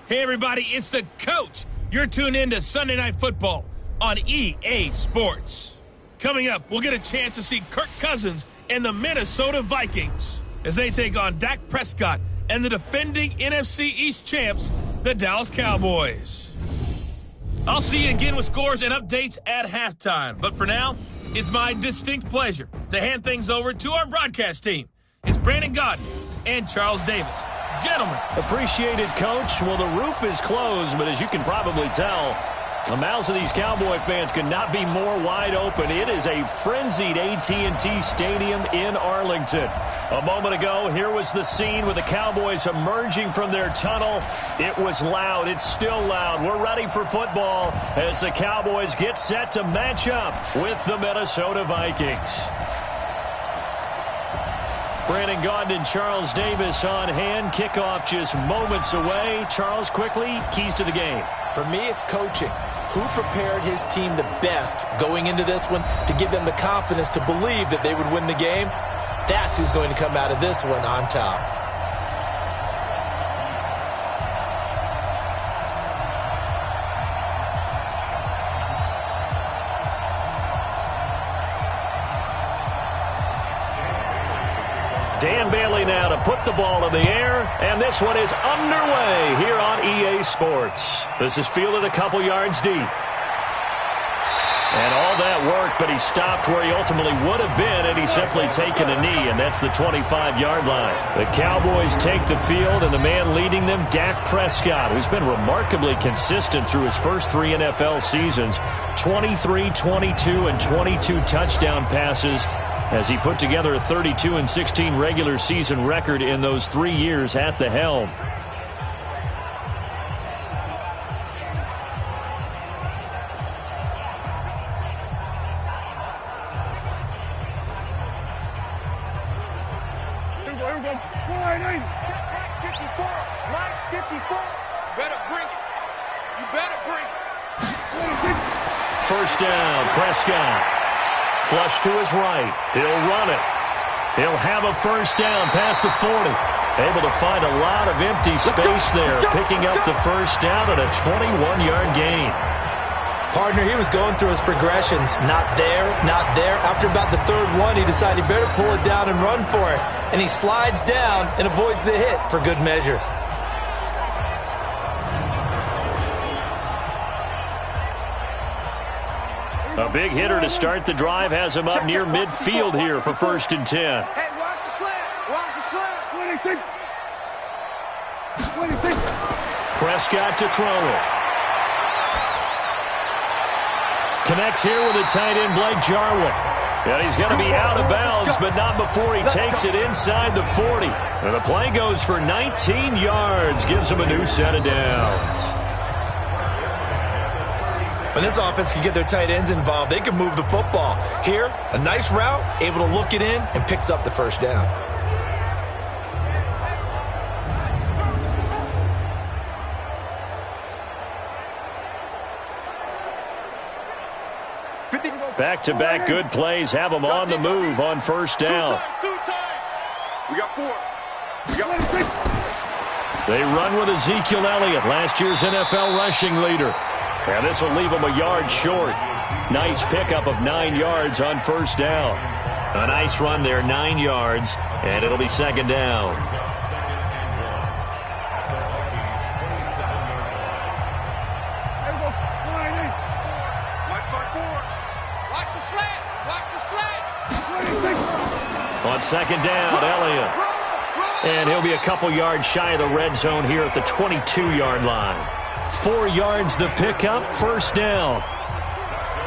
Hey, everybody, it's the coach. You're tuned in to Sunday Night Football on EA Sports. Coming up, we'll get a chance to see Kirk Cousins and the Minnesota Vikings as they take on Dak Prescott and the defending NFC East champs, the Dallas Cowboys. I'll see you again with scores and updates at halftime. But for now, it's my distinct pleasure to hand things over to our broadcast team. It's Brandon Godden and Charles Davis. Gentlemen. Appreciate it, Coach. Well, the roof is closed, but as you can probably tell, the mouths of these Cowboy fans could not be more wide open. It is a frenzied AT&T Stadium in Arlington. A moment ago, here was the scene with the Cowboys emerging from their tunnel. It was loud. It's still loud. We're ready for football as the Cowboys get set to match up with the Minnesota Vikings. Brandon Gaudin and Charles Davis on hand. Kickoff just moments away. Charles, quickly, keys to the game. For me, it's coaching. Who prepared his team the best going into this one to give them the confidence to believe that they would win the game? That's who's going to come out of this one on top. Dan Bailey now to put the ball in the air, and this one is underway here on EA Sports. This is fielded a couple yards deep. And all that work, but he stopped where he ultimately would have been had he simply taken a knee, and that's the 25-yard line. The Cowboys take the field, and the man leading them, Dak Prescott, who's been remarkably consistent through his first 3 NFL seasons, 23, 22, and 22 touchdown passes, as he put together a 32-16 regular season record in those 3 years at the helm. Here we go. 54. Mike 54. Better bring it. You better bring it. First down, Prescott. Flush to his right. He'll run it. He'll have a first down past the 40. Able to find a lot of empty space there, picking up the first down at a 21-yard gain. Partner, he was going through his progressions. Not there, not there. After about the third one, he decided he better pull it down and run for it. And he slides down and avoids the hit for good measure. A big hitter to start the drive has him up near midfield here for 1st and 10. Hey, watch the slant. Watch the slant. What do you think? Prescott to throw it. Connects here with a tight end, Blake Jarwin. And he's going to be out of bounds, but not before he takes it inside the 40. And the play goes for 19 yards, gives him a new set of downs. When this offense can get their tight ends involved, they can move the football. Here, a nice route, able to look it in, and picks up the first down. Back-to-back good plays have them on the move on first down. Two times. We got 4. We got 6. They run with Ezekiel Elliott, last year's NFL rushing leader. And this will leave him a yard short. Nice pickup of 9 yards on first down. A nice run there, 9 yards, and it'll be 2nd down. Watch the slant. Watch the slant. On 2nd down, Elliott. And he'll be a couple yards shy of the red zone here at the 22-yard line. 4 yards the pickup, first down.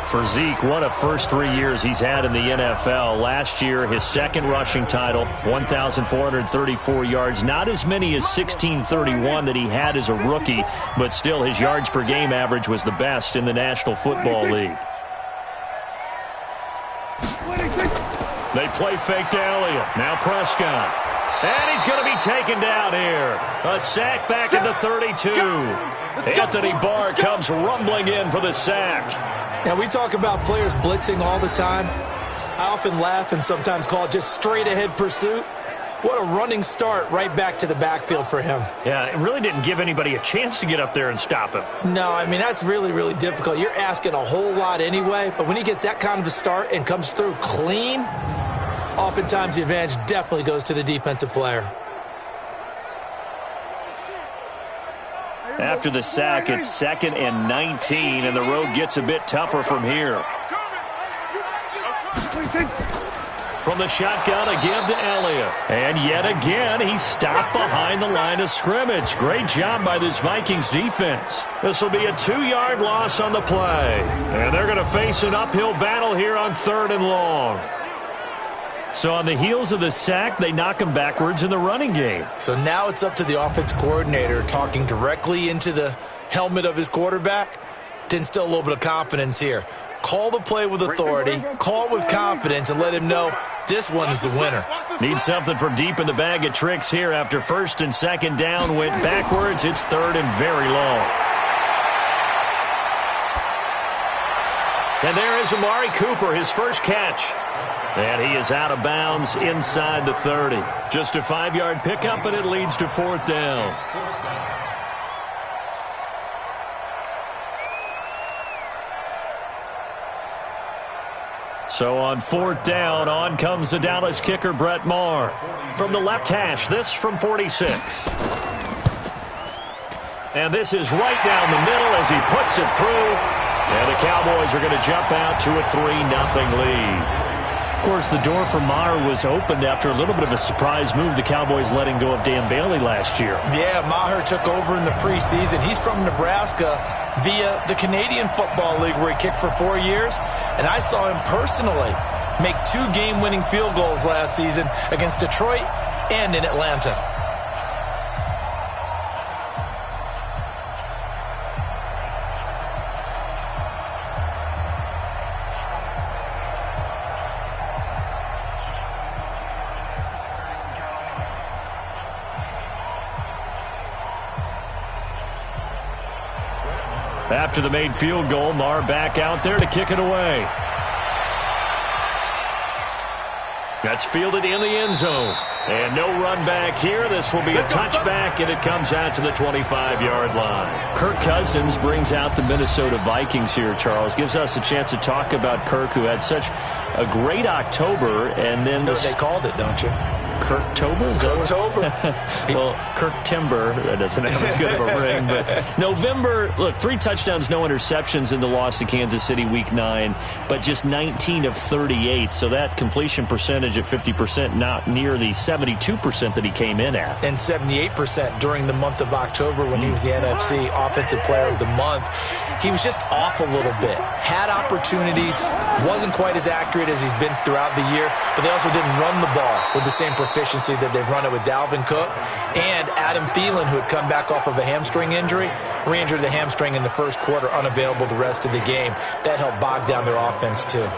For Zeke, what a first 3 years he's had in the NFL. Last year, his 2nd rushing title, 1,434 yards. Not as many as 1,631 that he had as a rookie, but still his yards per game average was the best in the National Football League. They play fake to Elliott. Now Prescott. And he's going to be taken down here. A sack back at the 32. Anthony Barr comes rumbling in for the sack. Now, we talk about players blitzing all the time. I often laugh and sometimes call it just straight-ahead pursuit. What a running start right back to the backfield for him. Yeah, it really didn't give anybody a chance to get up there and stop him. No, I mean, that's really, really difficult. You're asking a whole lot anyway, but when he gets that kind of a start and comes through clean, oftentimes the advantage definitely goes to the defensive player. After the sack, it's 2nd and 19, and the road gets a bit tougher from here. From the shotgun, a give to Elliott. And yet again, he's stopped behind the line of scrimmage. Great job by this Vikings defense. This will be a 2-yard loss on the play. And they're going to face an uphill battle here on 3rd and long. So on the heels of the sack, they knock him backwards in the running game. So now it's up to the offense coordinator talking directly into the helmet of his quarterback to instill a little bit of confidence here. Call the play with authority, call it with confidence, and let him know this one is the winner. Need something from deep in the bag of tricks here after 1st and 2nd down went backwards. It's 3rd and very long. And there is Amari Cooper, his first catch. And he is out of bounds inside the 30. Just a 5-yard pickup, and it leads to 4th down. So on 4th down, on comes the Dallas kicker, Brett Maher. From the left hash, this from 46. And this is right down the middle as he puts it through. And the Cowboys are going to jump out to a 3-0 lead. Of course, the door for Maher was opened after a little bit of a surprise move, the Cowboys letting go of Dan Bailey last year. Yeah, Maher took over in the preseason. He's from Nebraska via the Canadian Football League where he kicked for 4 years. And I saw him personally make 2 game-winning field goals last season against Detroit and in Atlanta. After the made field goal, Maher back out there to kick it away. That's fielded in the end zone. And no run back here. This will be a touchback, and it comes out to the 25-yard line. Kirk Cousins brings out the Minnesota Vikings here, Charles. Gives us a chance to talk about Kirk, who had such a great October. And then they called it, don't you? Kirktober? Kirktober. Well, Kirk Timber, that doesn't have as good of a ring. But November, look, 3 touchdowns, no interceptions in the loss to Kansas City Week 9, but just 19 of 38. So that completion percentage of 50%, not near the 72% that he came in at. And 78% during the month of October when he was the NFC Offensive Player of the Month. He was just off a little bit. Had opportunities, wasn't quite as accurate as he's been throughout the year, but they also didn't run the ball with the same proficiency that they've run it with Dalvin Cook and Adam Thielen, who had come back off of a hamstring injury, re-injured the hamstring in the first quarter, unavailable the rest of the game. That helped bog down their offense too.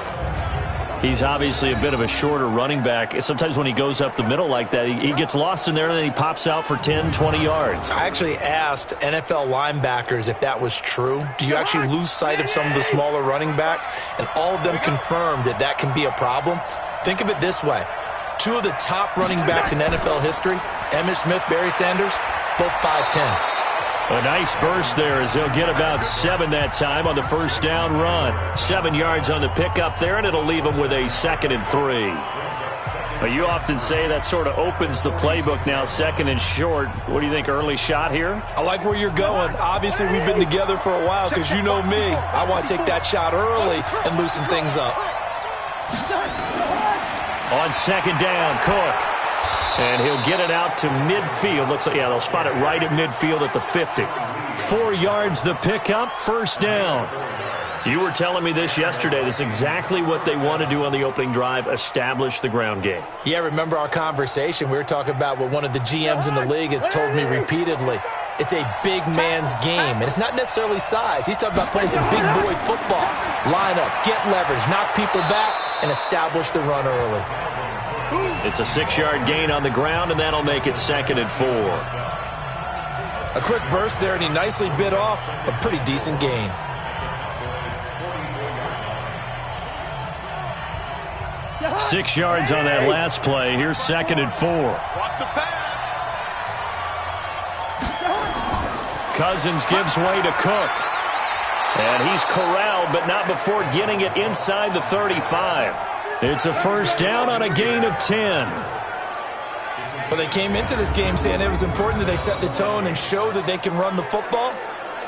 He's obviously a bit of a shorter running back. Sometimes when he goes up the middle like that, he gets lost in there and then he pops out for 10, 20 yards. I actually asked NFL linebackers if that was true. Do you actually lose sight of some of the smaller running backs? And all of them confirmed that that can be a problem. Think of it this way. 2 of the top running backs in NFL history, Emmitt Smith, Barry Sanders, both 5'10". A nice burst there as they'll get about 7 that time on the first down run. 7 yards on the pickup there, and it'll leave them with a 2nd and 3. But you often say that sort of opens the playbook now, 2nd and short. What do you think, early shot here? I like where you're going. Obviously, we've been together for a while because you know me. I want to take that shot early and loosen things up. On 2nd down, Cook. And he'll get it out to midfield. Looks like, yeah, they'll spot it right at midfield at the 50. 4 yards the pickup, first down. You were telling me this yesterday. This is exactly what they want to do on the opening drive, establish the ground game. Yeah, remember our conversation? We were talking about what one of the GMs in the league has told me repeatedly. It's a big man's game, and it's not necessarily size. He's talking about playing some big boy football. Line up, get leverage, knock people back, and establish the run early. It's a 6-yard gain on the ground, and that'll make it 2nd and 4. A quick burst there, and he nicely bit off a pretty decent gain. 6 yards on that last play. Here's 2nd and 4. Watch the pass. Cousins gives way to Cook. And he's corralled, but not before getting it inside the 35. It's a first down on a gain of 10. Well, they came into this game saying it was important that they set the tone and show that they can run the football.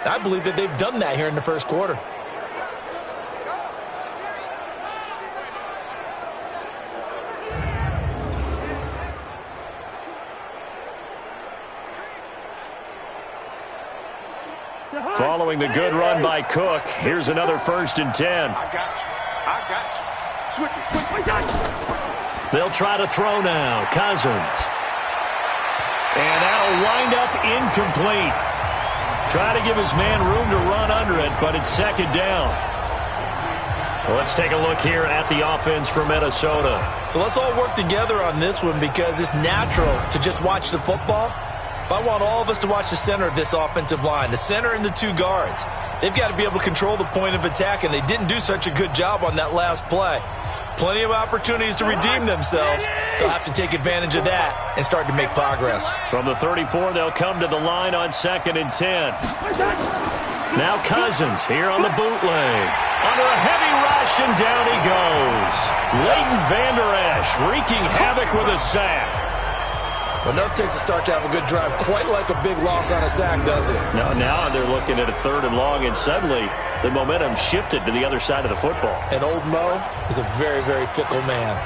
I believe that they've done that here in the first quarter. Following the good run by Cook, here's another 1st and 10. I got you. Switch it. They'll try to throw now. Cousins. And that'll wind up incomplete. Try to give his man room to run under it, but it's 2nd down. Well, let's take a look here at the offense for Minnesota. So let's all work together on this one because it's natural to just watch the football. But I want all of us to watch the center of this offensive line, the center and the 2 guards. They've got to be able to control the point of attack, and they didn't do such a good job on that last play. Plenty of opportunities to redeem themselves. They'll have to take advantage of that and start to make progress. From the 34, they'll come to the line on 2nd and 10. Now Cousins here on the bootleg. Under a heavy rush, and down he goes. Leighton Vander Esch wreaking havoc with a sack. Well, nothing takes a start to have a good drive quite like a big loss on a sack, does it? Now they're looking at a 3rd and long, and suddenly the momentum shifted to the other side of the football. And old Mo is a very, very fickle man.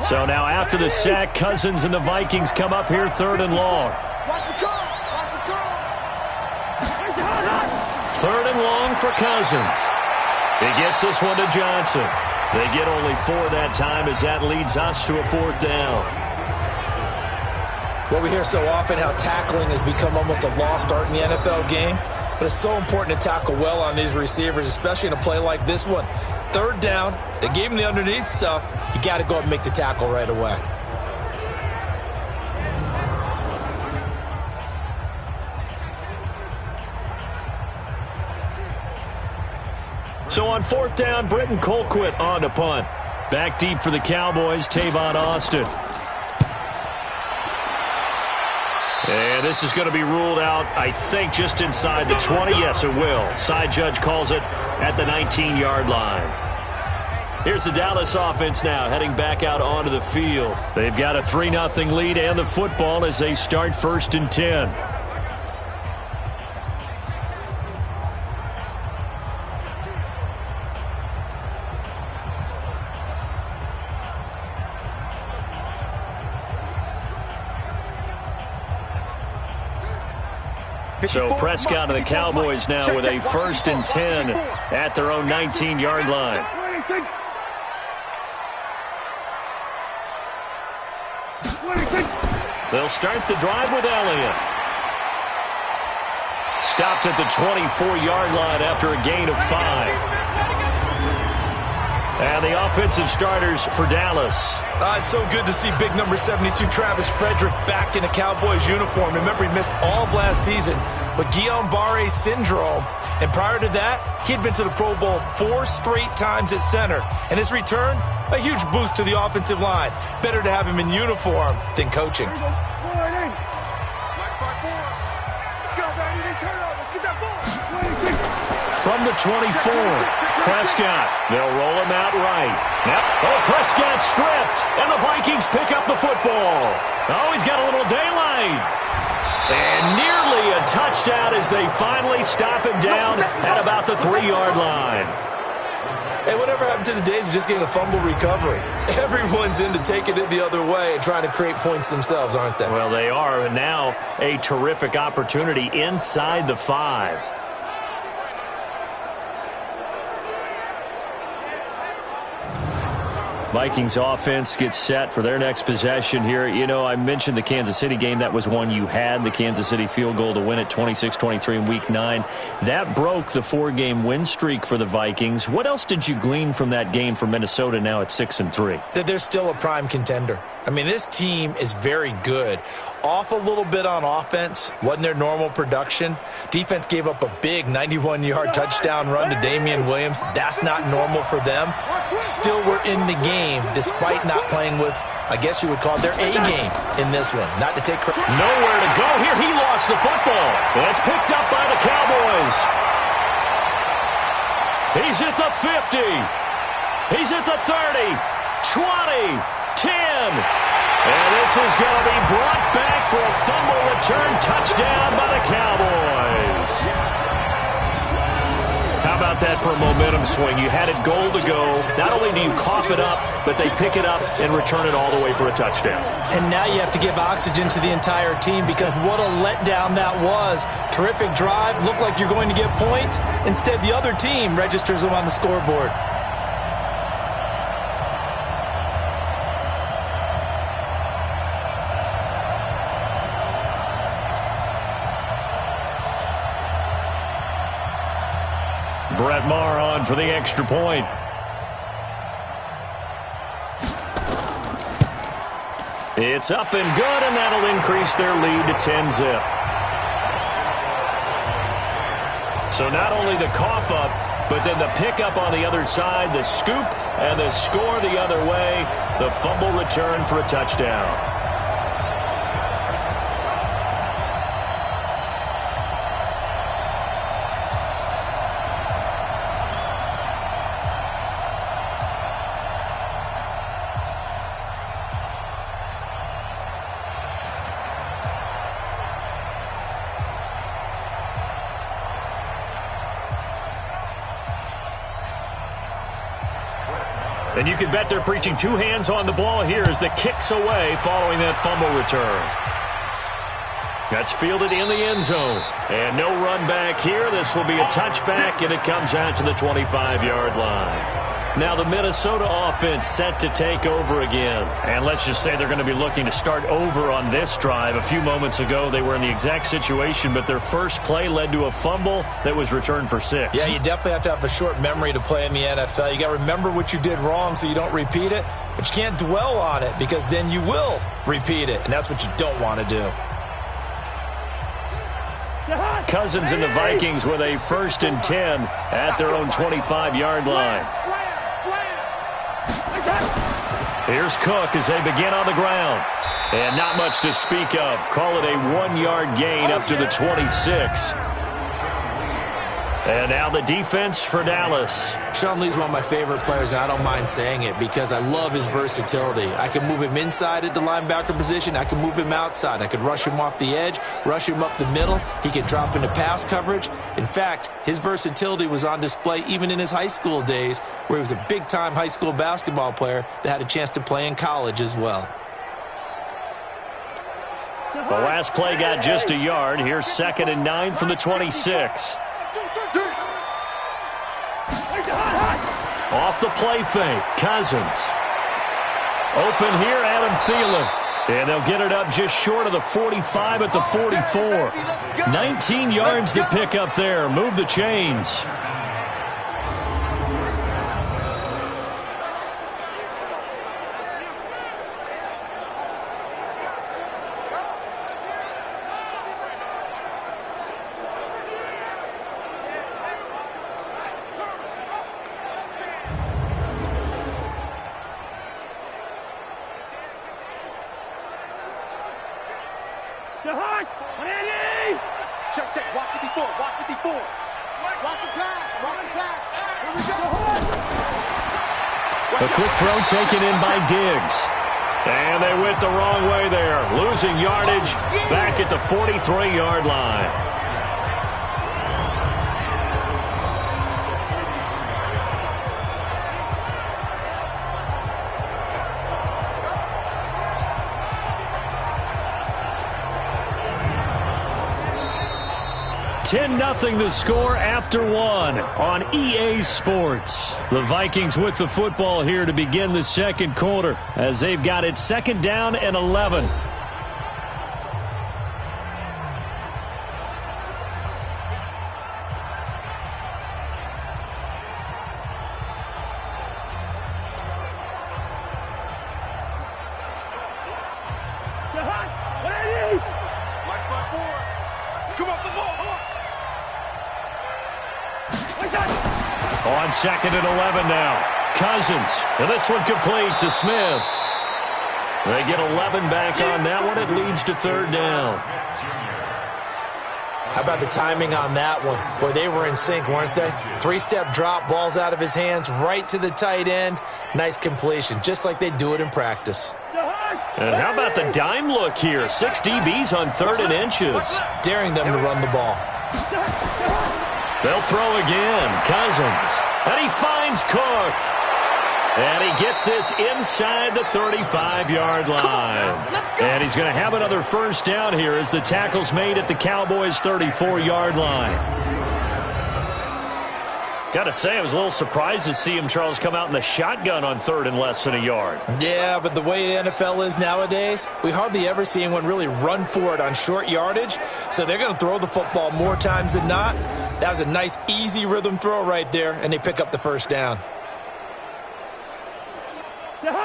So now after the sack, Cousins and the Vikings come up here 3rd and long. Watch the call. Watch the call. 3rd and long for Cousins. He gets this one to Johnson. They get only 4 that time as that leads us to a 4th down. Well, we hear so often how tackling has become almost a lost art in the NFL game. But it's so important to tackle well on these receivers, especially in a play like this one. 3rd down, they gave him the underneath stuff. You got to go up and make the tackle right away. So on 4th down, Britton Colquitt on to punt. Back deep for the Cowboys, Tavon Austin. And this is going to be ruled out, I think, just inside the 20. Yes, it will. Side judge calls it at the 19-yard line. Here's the Dallas offense now, heading back out onto the field. They've got a 3-0 lead and the football as they start 1st and 10. So Prescott and the Cowboys now with a 1st and 10 at their own 19-yard line. They'll start the drive with Elliott. Stopped at the 24-yard line after a gain of 5. And the offensive starters for Dallas. It's so good to see big number 72, Travis Frederick, back in a Cowboys uniform. Remember, he missed all of last season with Guillain-Barré syndrome. And prior to that, he'd been to the Pro Bowl 4 straight times at center. And his return, a huge boost to the offensive line. Better to have him in uniform than coaching. From the 24, Prescott. They'll roll him out right. Yep. Oh, Prescott stripped, and the Vikings pick up the football. Oh, he's got a little daylight. And nearly a touchdown as they finally stop him down at about the 3-yard line. Hey, whatever happened to the days of just getting a fumble recovery? Everyone's into taking it the other way and trying to create points themselves, aren't they? Well, they are, and now a terrific opportunity inside the 5. Vikings offense gets set for their next possession here. You know, I mentioned the Kansas City game. That was one you had, the Kansas City field goal to win it 26-23 in Week 9. That broke the 4-game win streak for the Vikings. What else did you glean from that game for Minnesota now at 6-3? That they're still a prime contender. I mean, this team is very good. Off a little bit on offense, wasn't their normal production. Defense gave up a big 91-yard touchdown run to Damian Williams. That's not normal for them. Still were in the game despite not playing with, I guess you would call it their A game in this one. Not to take credit. Nowhere to go here. He lost the football. It's picked up by the Cowboys. He's at the 50. He's at the 30, 20, 10. And this is going to be brought back for a fumble return touchdown by the Cowboys. How about that for a momentum swing? You had it goal to go. Not only do you cough it up, but they pick it up and return it all the way for a touchdown. And now you have to give oxygen to the entire team because what a letdown that was. Terrific drive. Looked like you're going to get points. Instead, the other team registers them on the scoreboard. Brett Maher on for the extra point. It's up and good, and that'll increase their lead to 10-zip. So not only the cough up, but then the pickup on the other side, the scoop, and the score the other way, the fumble return for a touchdown. And you can bet they're preaching two hands on the ball here as the kick's away following that fumble return. That's fielded in the end zone. And no run back here. This will be a touchback, and it comes out to the 25-yard line. Now the Minnesota offense set to take over again. And let's just say they're going to be looking to start over on this drive. A few moments ago, they were in the exact situation, but their first play led to a fumble that was returned for 6. Yeah, you definitely have to have a short memory to play in the NFL. You got to remember what you did wrong so you don't repeat it, but you can't dwell on it because then you will repeat it, and that's what you don't want to do. Cousins and the Vikings with a 1st and 10 at their own 25-yard line. Here's Cook as they begin on the ground. And not much to speak of. Call it a 1-yard gain up to the 26. And now the defense for Dallas. Sean Lee's one of my favorite players, and I don't mind saying it because I love his versatility. I can move him inside at the linebacker position. I can move him outside. I could rush him off the edge, rush him up the middle. He can drop into pass coverage. In fact, his versatility was on display even in his high school days, where he was a big-time high school basketball player that had a chance to play in college as well. The last play got just a yard. Here's 2nd and 9 from the 26. Off the play fake, Cousins. Open here, Adam Thielen. And they'll get it up just short of the 45 at the 44. 19 yards to pick up there. Move the chains. Check. Watch 54. Watch 54. Watch the pass. Watch the pass. Here we go. A quick throw taken in by Diggs. And they went the wrong way there. Losing yardage back at the 43-yard line. Nothing the score after 1 on EA Sports. The Vikings with the football here to begin the second quarter as they've got it 2nd down and 11. On 2nd and 11 now. Cousins. And this one complete to Smith. They get 11 back on that one. It leads to 3rd down. How about the timing on that one? Boy, they were in sync, weren't they? 3-step drop, ball's out of his hands, right to the tight end. Nice completion, just like they do it in practice. And how about the dime look here? 6 DBs on 3rd and inches. Daring them to run the ball. They'll throw again. Cousins. And he finds Cook. And he gets this inside the 35-yard line. And he's going to have another 1st down here as the tackle's made at the Cowboys' 34-yard line. Got to say, I was a little surprised to see him, Charles, come out in the shotgun on 3rd and less than a yard. Yeah, but the way the NFL is nowadays, we hardly ever see anyone really run for it on short yardage. So they're going to throw the football more times than not. That was a nice, easy rhythm throw right there, and they pick up the 1st down.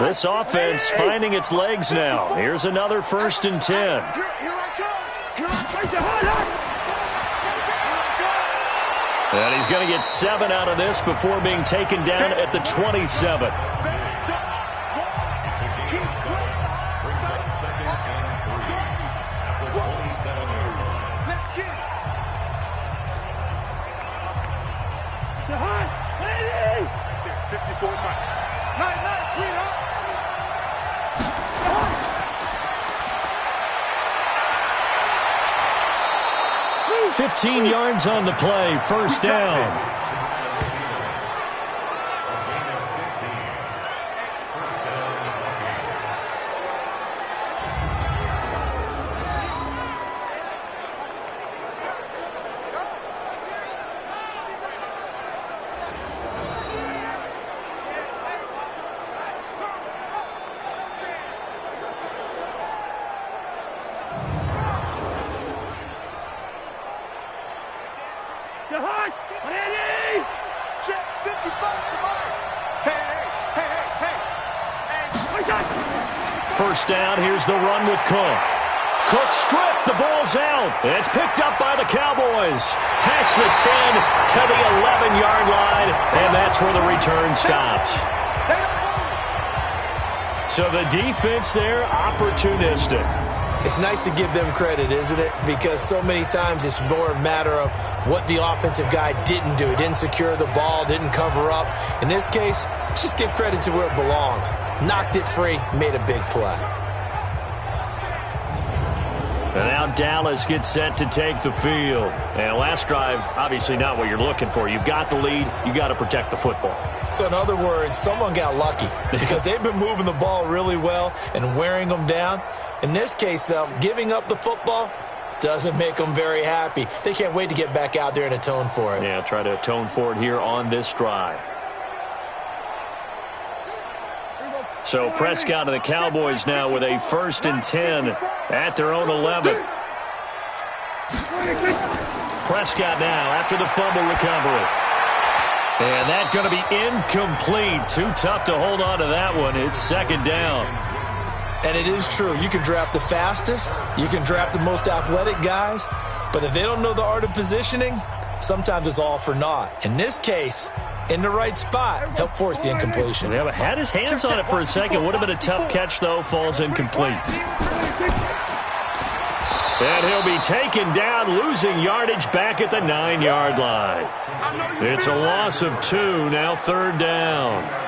This offense finding its legs now. Here's another 1st and 10. And he's going to get 7 out of this before being taken down at the 27. Sweetheart. 15 yards on the play, 1st down. First down, here's the run with Cook. Cook stripped, the ball's out. It's picked up by the Cowboys. Past the 10 to the 11-yard line, and that's where the return stops. So the defense there, opportunistic. It's nice to give them credit, isn't it? Because so many times it's more a matter of what the offensive guy didn't do. He didn't secure the ball, didn't cover up. In this case, let's just give credit to where it belongs. Knocked it free, made a big play. And now Dallas gets set to take the field. And last drive, obviously not what you're looking for. You've got the lead. You've got to protect the football. So in other words, someone got lucky because they've been moving the ball really well and wearing them down. In this case, though, giving up the football doesn't make them very happy. They can't wait to get back out there and atone for it. Yeah, try to atone for it here on this drive. So Prescott and the Cowboys now with a 1st and 10 at their own 11. Prescott now after the fumble recovery. And that's going to be incomplete. Too tough to hold on to that one. It's 2nd down. And it is true. You can draft the fastest. You can draft the most athletic guys. But if they don't know the art of positioning, sometimes it's all for naught. In this case, in the right spot, help force the incompletion. Yeah, but had his hands on it for a second. Would have been a tough catch, though. Falls incomplete. And he'll be taken down, losing yardage back at the 9-yard line. It's a loss of 2, now 3rd down.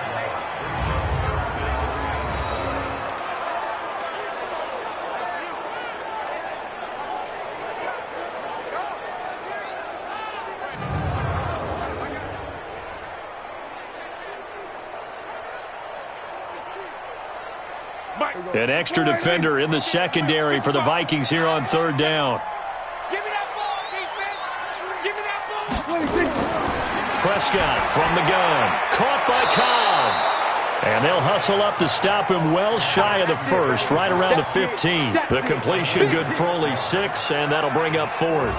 An extra defender in the secondary for the Vikings here on 3rd down. Give me that ball, defense. Give me that ball. Prescott from the gun. Caught by Cobb. And they'll hustle up to stop him well shy of the 1st, right around the 15. The completion good for only 6, and that'll bring up 4th.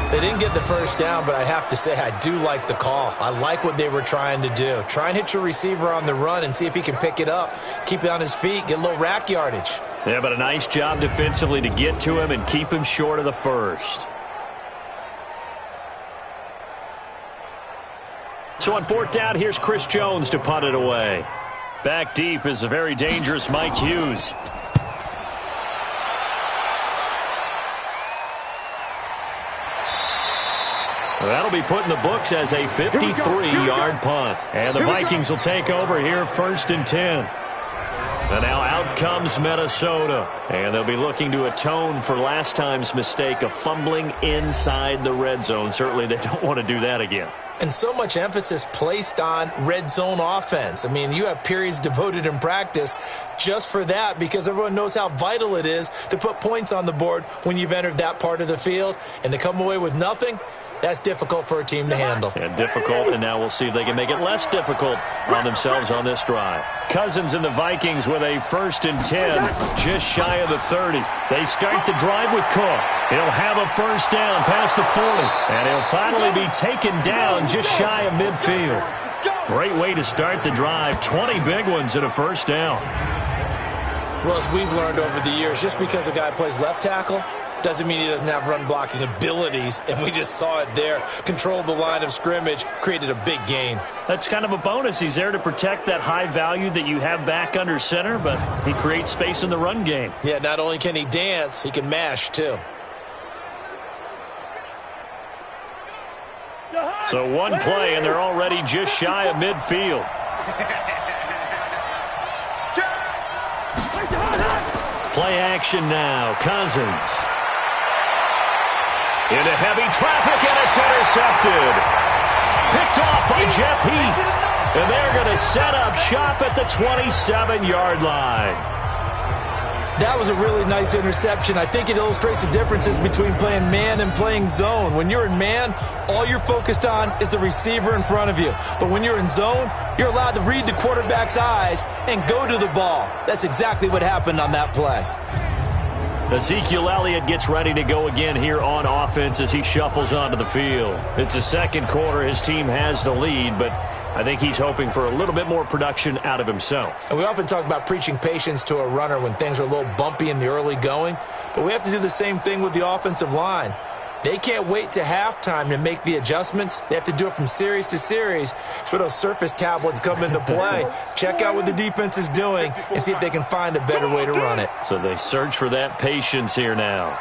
They didn't get the 1st down, but I have to say I do like the call. I like what they were trying to do. Try and hit your receiver on the run and see if he can pick it up. Keep it on his feet, get a little rack yardage. Yeah, but a nice job defensively to get to him and keep him short of the 1st. So on 4th down, here's Chris Jones to punt it away. Back deep is a very dangerous Mike Hughes. That'll be put in the books as a 53-yard punt. And the Vikings will take over here 1st and 10. And now out comes Minnesota. And they'll be looking to atone for last time's mistake of fumbling inside the red zone. Certainly they don't want to do that again. And so much emphasis placed on red zone offense. I mean, you have periods devoted in practice just for that because everyone knows how vital it is to put points on the board when you've entered that part of the field. And to come away with nothing, that's difficult for a team to handle. And difficult, and now we'll see if they can make it less difficult on themselves on this drive. Cousins and the Vikings with a 1st and 10, just shy of the 30. They start the drive with Cook. He'll have a 1st down past the 40, and he'll finally be taken down just shy of midfield. Great way to start the drive. 20 big ones and a 1st down. Well, as we've learned over the years, just because a guy plays left tackle doesn't mean he doesn't have run-blocking abilities, and we just saw it there. Controlled the line of scrimmage, created a big gain. That's kind of a bonus. He's there to protect that high value that you have back under center, but he creates space in the run game. Yeah, not only can he dance, he can mash, too. So one play, and they're already just shy of midfield. Play action now. Cousins. Into heavy traffic, and it's intercepted. Picked off by Jeff Heath. And they're going to set up shop at the 27-yard line. That was a really nice interception. I think it illustrates the differences between playing man and playing zone. When you're in man, all you're focused on is the receiver in front of you. But when you're in zone, you're allowed to read the quarterback's eyes and go to the ball. That's exactly what happened on that play. Ezekiel Elliott gets ready to go again here on offense as he shuffles onto the field. It's the second quarter. His team has the lead, but I think he's hoping for a little bit more production out of himself. And we often talk about preaching patience to a runner when things are a little bumpy in the early going, but we have to do the same thing with the offensive line. They can't wait to halftime to make the adjustments. They have to do it from series to series. So those surface tablets come into play. Check out what the defense is doing and see if they can find a better way to run it. So they search for that patience here now.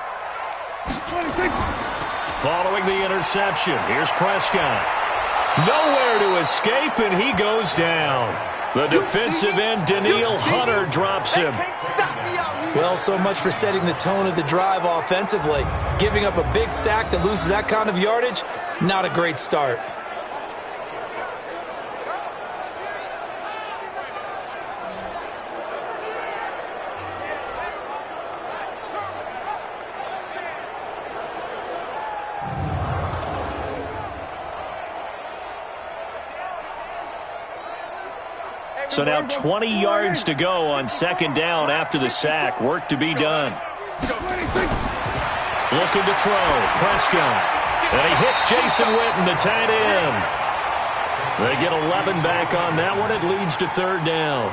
Following the interception, here's Prescott. Nowhere to escape, and he goes down. The defensive end, Danielle Hunter, drops him. Well, so much for setting the tone of the drive offensively. Giving up a big sack that loses that kind of yardage, not a great start. So now 20 yards to go on 2nd down after the sack. Work to be done. Looking to throw. Prescott. And he hits Jason Witten, the tight end. They get 11 back on that one. It leads to 3rd down.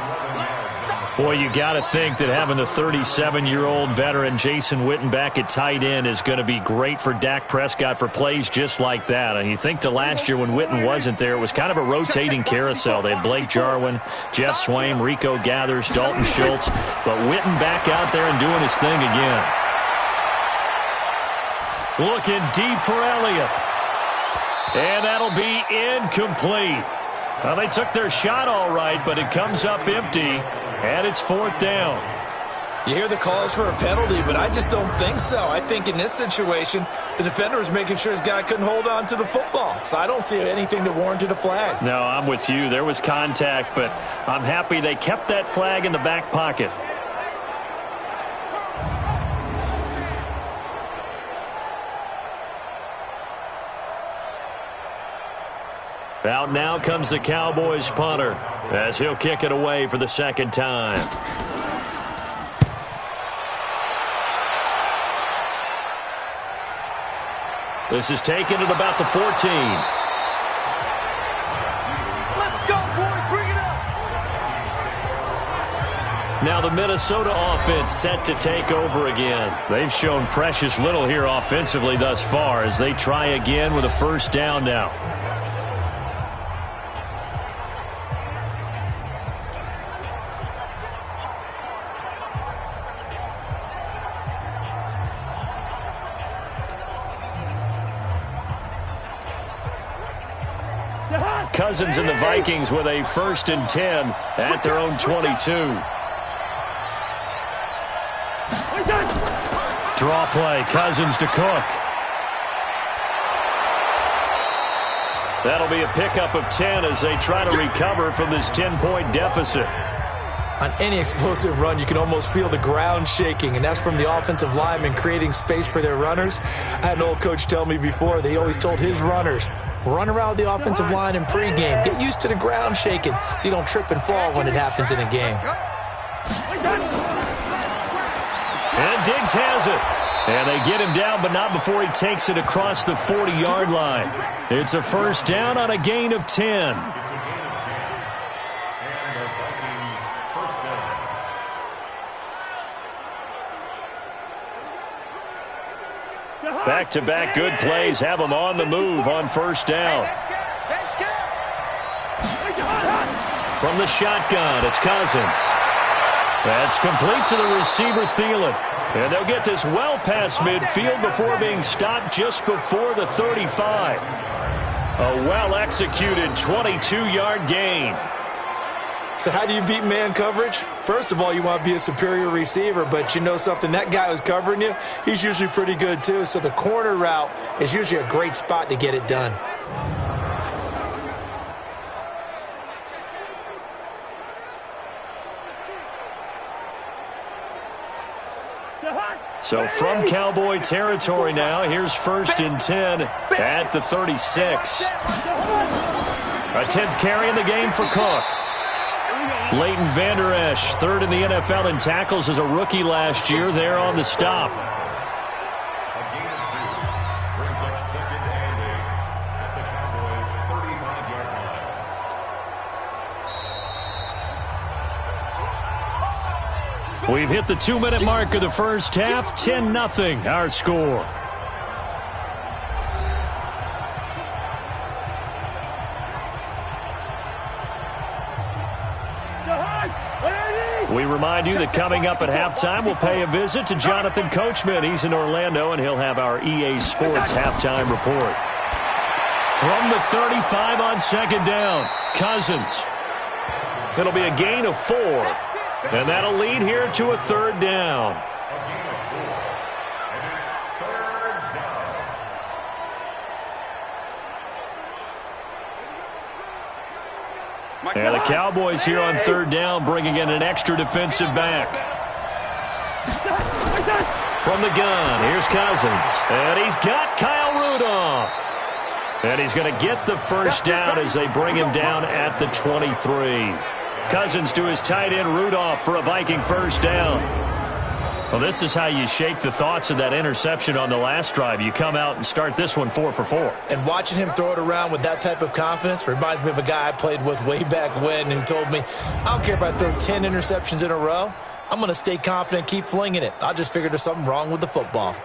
Boy, you got to think that having the 37-year-old veteran Jason Witten back at tight end is going to be great for Dak Prescott for plays just like that. And you think to last year when Witten wasn't there, it was kind of a rotating carousel. They had Blake Jarwin, Jeff Swaim, Rico Gathers, Dalton Schultz. But Witten back out there and doing his thing again. Looking deep for Elliott. And that'll be incomplete. Well, they took their shot all right, but it comes up empty. And it's 4th down. You hear the calls for a penalty, but I just don't think so. I think in this situation, the defender was making sure his guy couldn't hold on to the football. So I don't see anything that warranted a flag. No, I'm with you. There was contact, but I'm happy they kept that flag in the back pocket. Out now comes the Cowboys punter as he'll kick it away for the 2nd time. This is taken at about the 14. Let's go, boys. Bring it up. Now the Minnesota offense set to take over again. They've shown precious little here offensively thus far as they try again with a 1st down now. Cousins and the Vikings with a 1st and 10 at their own 22. Draw play, Cousins to Cook. That'll be a pickup of 10 as they try to recover from this 10-point deficit. On any explosive run, you can almost feel the ground shaking, and that's from the offensive linemen creating space for their runners. I had an old coach tell me before, they always told his runners, run around the offensive line in pregame. Get used to the ground shaking so you don't trip and fall when it happens in a game. And Diggs has it. And they get him down, but not before he takes it across the 40-yard line. It's a 1st down on a gain of 10. Back-to-back good plays have them on the move on 1st down. From the shotgun, it's Cousins. That's complete to the receiver, Thielen. And they'll get this well past midfield before being stopped just before the 35. A well-executed 22-yard gain. So how do you beat man coverage? First of all, you want to be a superior receiver, but you know something, that guy who's covering you, he's usually pretty good too. So the corner route is usually a great spot to get it done. So from Cowboy territory now, here's 1st and 10 at the 36. A 10th carry in the game for Cook. Leighton Vander Esch, 3rd in the NFL in tackles as a rookie last year, there on the stop. We've hit the 2-minute mark of the 1st half, 10-0 our score. We remind you that coming up at halftime, we'll pay a visit to Jonathan Coachman. He's in Orlando, and he'll have our EA Sports halftime report. From the 35 on 2nd down, Cousins. It'll be a gain of 4. And that'll lead here to a 3rd down. And the Cowboys here on 3rd down, bringing in an extra defensive back. From the gun, here's Cousins. And he's got Kyle Rudolph. And he's going to get the 1st down as they bring him down at the 23. Cousins to his tight end Rudolph for a Viking 1st down. Well, this is how you shake the thoughts of that interception on the last drive. You come out and start this one 4 for 4. And watching him throw it around with that type of confidence reminds me of a guy I played with way back when who told me, I don't care if I throw 10 interceptions in a row. I'm going to stay confident, keep flinging it. I just figured there's something wrong with the football.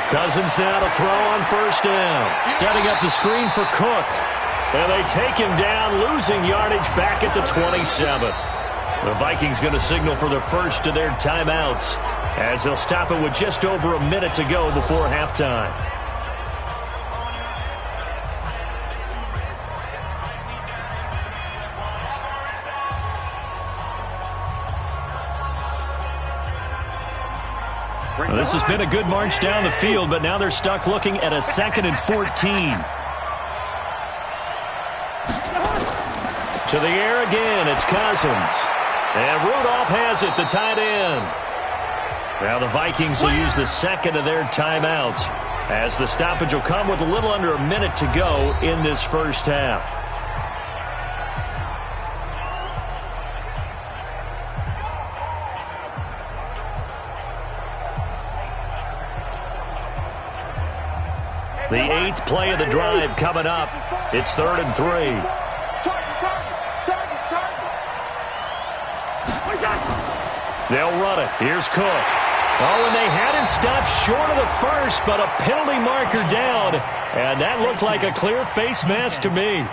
Cousins now to throw on 1st down. Setting up the screen for Cook. And they take him down, losing yardage back at the 27. The Vikings going to signal for the first of their timeouts as they'll stop it with just over a minute to go before halftime. Well, this has been a good march down the field, but now they're stuck looking at a 2nd and 14. To the air again, it's Cousins. And Rudolph has it, the tight end. Now the Vikings will use the 2nd of their timeouts as the stoppage will come with a little under a minute to go in this 1st half. The 8th play of the drive coming up. It's 3rd and 3. They'll run it. Here's Cook. Oh, and they had him stopped short of the first, but a penalty marker down. And that looked like a clear face mask to me.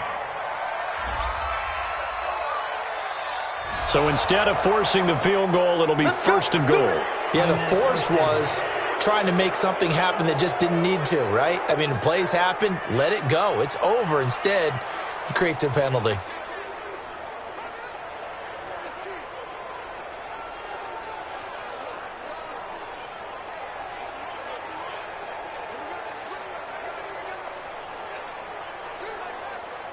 So instead of forcing the field goal, it'll be 1st and goal. Yeah, the force was trying to make something happen that just didn't need to, right? I mean, plays happen, let it go. It's over. Instead, he creates a penalty.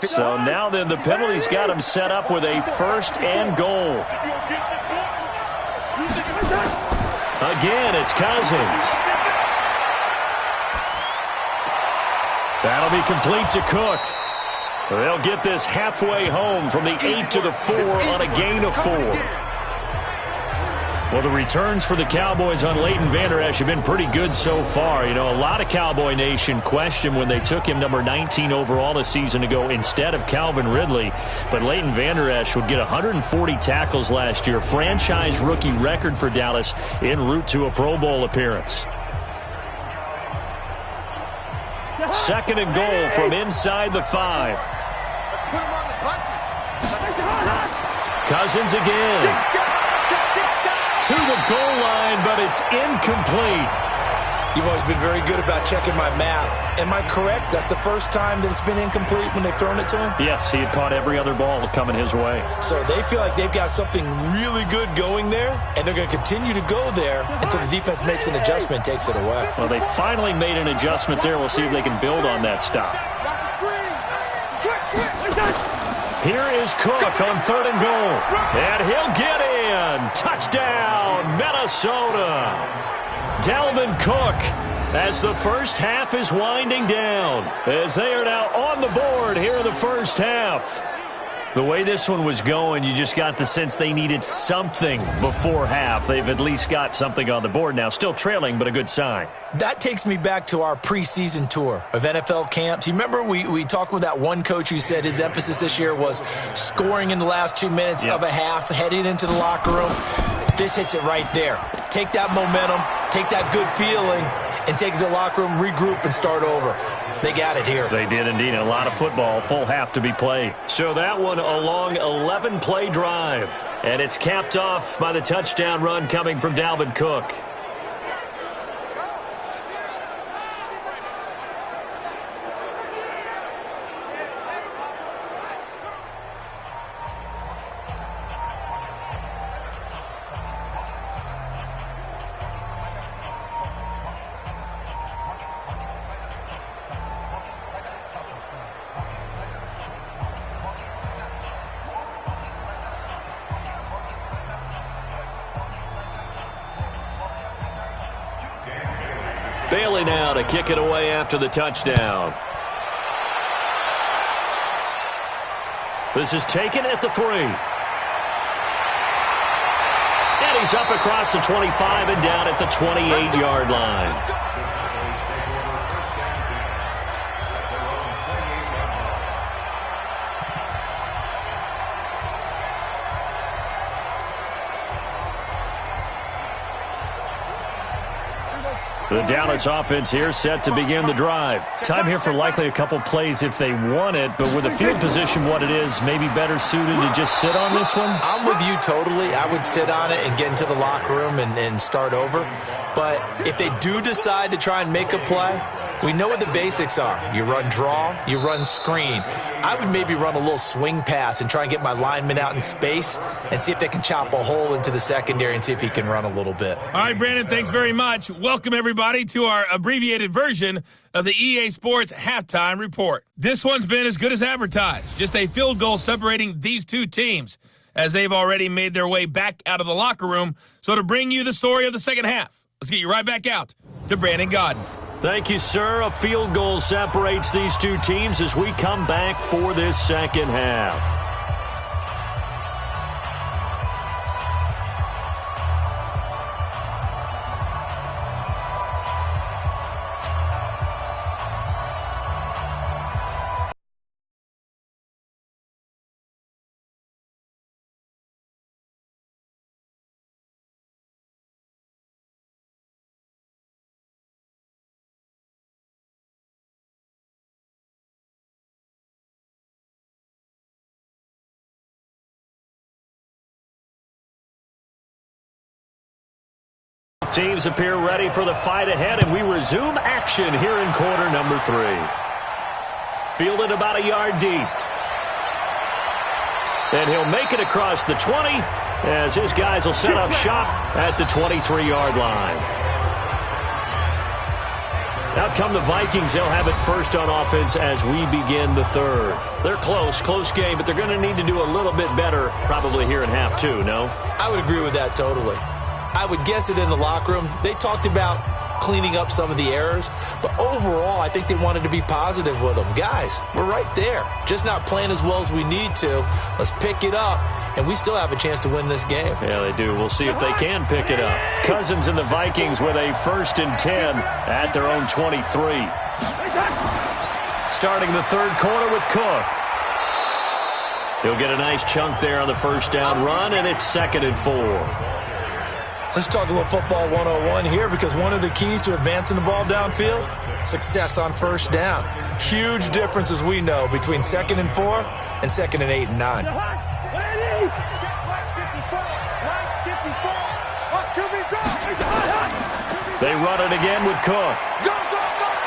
So now then the penalty's got him set up with a 1st and goal. Again, it's Cousins. That'll be complete to Cook. They'll get this halfway home from the 8 to the 4 on a gain of 4. Well, the returns for the Cowboys on Leighton Vander Esch have been pretty good so far. You know, a lot of Cowboy Nation questioned when they took him number 19 overall a season ago instead of Calvin Ridley. But Leighton Vander Esch would get 140 tackles last year, franchise rookie record for Dallas en route to a Pro Bowl appearance. 2nd and goal from inside the 5. Let's put him on the buses. Cousins again. To the goal line, but it's incomplete. You've always been very good about checking my math. Am I correct? That's the first time that it's been incomplete when they've thrown it to him? Yes, he had caught every other ball coming his way. So they feel like they've got something really good going there, and they're going to continue to go there until the defense makes an adjustment, takes it away. Well, they finally made an adjustment there. We'll see if they can build on that stop. Here is Cook on 3rd and goal. And he'll get in. Touchdown, Minnesota. Dalvin Cook as the first half is winding down. As they are now on the board here in the first half. The way this one was going, you just got the sense they needed something before half. They've at least got something on the board now. Still trailing, but a good sign. That takes me back to our preseason tour of NFL camps. You remember we talked with that one coach who said his emphasis this year was scoring in the last 2 minutes of a half, heading into the locker room. This hits it right there. Take that momentum, take that good feeling, and take it to the locker room, regroup, and start over. They got it here. They did indeed. A lot of football, full half to be played. So that one a long 11-play drive. And it's capped off by the touchdown run coming from Dalvin Cook. Bailey now to kick it away after the touchdown. This is taken at the 3. And he's up across the 25 and down at the 28-yard line. The Dallas offense here set to begin the drive. Time here for likely a couple plays if they want it, but with the field position what it is, maybe better suited to just sit on this one? I'm with you totally. I would sit on it and get into the locker room and start over. But if they do decide to try and make a play, we know what the basics are. You run draw, you run screen. I would maybe run a little swing pass and try and get my lineman out in space and see if they can chop a hole into the secondary and see if he can run a little bit. All right, Brandon, thanks very much. Welcome, everybody, to our abbreviated version of the EA Sports Halftime Report. This one's been as good as advertised. Just a field goal separating these two teams as they've already made their way back out of the locker room. So to bring you the story of the second half, let's get you right back out to Brandon Godden. Thank you, sir. A field goal separates these two teams as we come back for this second half. Teams appear ready for the fight ahead, and we resume action here in quarter number 3. Fielded about a yard deep. And he'll make it across the 20 as his guys will set up shop at the 23-yard line. Out come the Vikings. They'll have it first on offense as we begin the third. They're close game, but they're going to need to do a little bit better probably here in half 2, no? I would agree with that totally. I would guess it in the locker room. They talked about cleaning up some of the errors, but overall, I think they wanted to be positive with them. Guys, we're right there. Just not playing as well as we need to. Let's pick it up, and we still have a chance to win this game. Yeah, they do. We'll see if they can pick it up. Cousins and the Vikings with a 1st and 10 at their own 23. Starting the third quarter with Cook. He'll get a nice chunk there on the first down run, and it's 2nd and 4. Let's talk a little football 101 here, because one of the keys to advancing the ball downfield, success on first down. Huge difference, as we know, between 2nd and 4 and 2nd and 8 and 9. They run it again with Cook.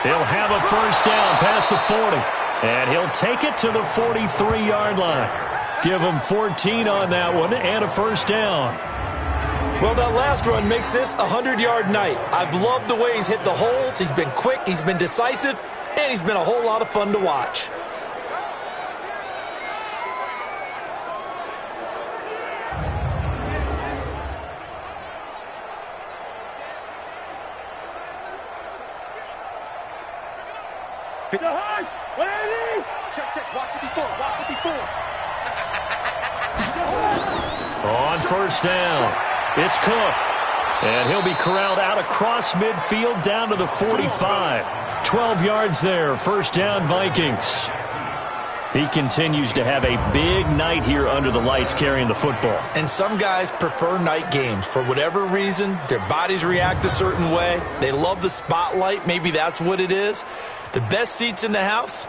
He'll have a first down past the 40, and he'll take it to the 43-yard line. Give him 14 on that one and a first down. Well, that last run makes this a 100-yard night. I've loved the way he's hit the holes. He's been quick, he's been decisive, and he's been a whole lot of fun to watch. Check, watch 54. On first down, it's Cook. And he'll be corralled out across midfield down to the 45. 12 yards there, first down Vikings. He continues to have a big night here under the lights carrying the football. And some guys prefer night games. For whatever reason, their bodies react a certain way. They love the spotlight. Maybe that's what it is. The best seats in the house,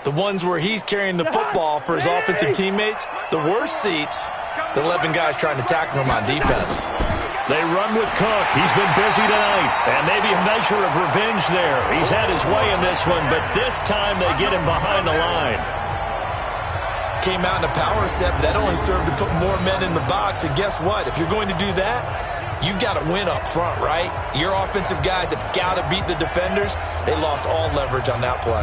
the ones where he's carrying the football for his offensive teammates. The worst seats, the 11 guys trying to tackle him on defense. They run with Cook. He's been busy tonight. And maybe a measure of revenge there. He's had his way in this one, but this time they get him behind the line. Came out in a power set, but that only served to put more men in the box. And guess what? If you're going to do that, you've got to win up front, right? Your offensive guys have got to beat the defenders. They lost all leverage on that play.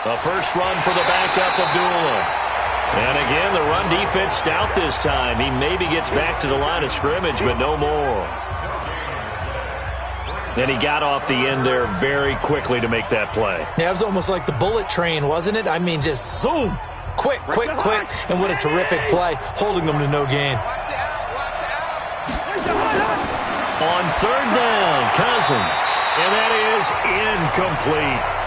The first run for the backup, Abdullah. And again, the run defense stout this time. He maybe gets back to the line of scrimmage, but no more. And he got off the end there very quickly to make that play. Yeah, it was almost like the bullet train, wasn't it? I mean, just zoom. Quick. And what a terrific play, holding them to no gain. On third down, Cousins. And that is incomplete.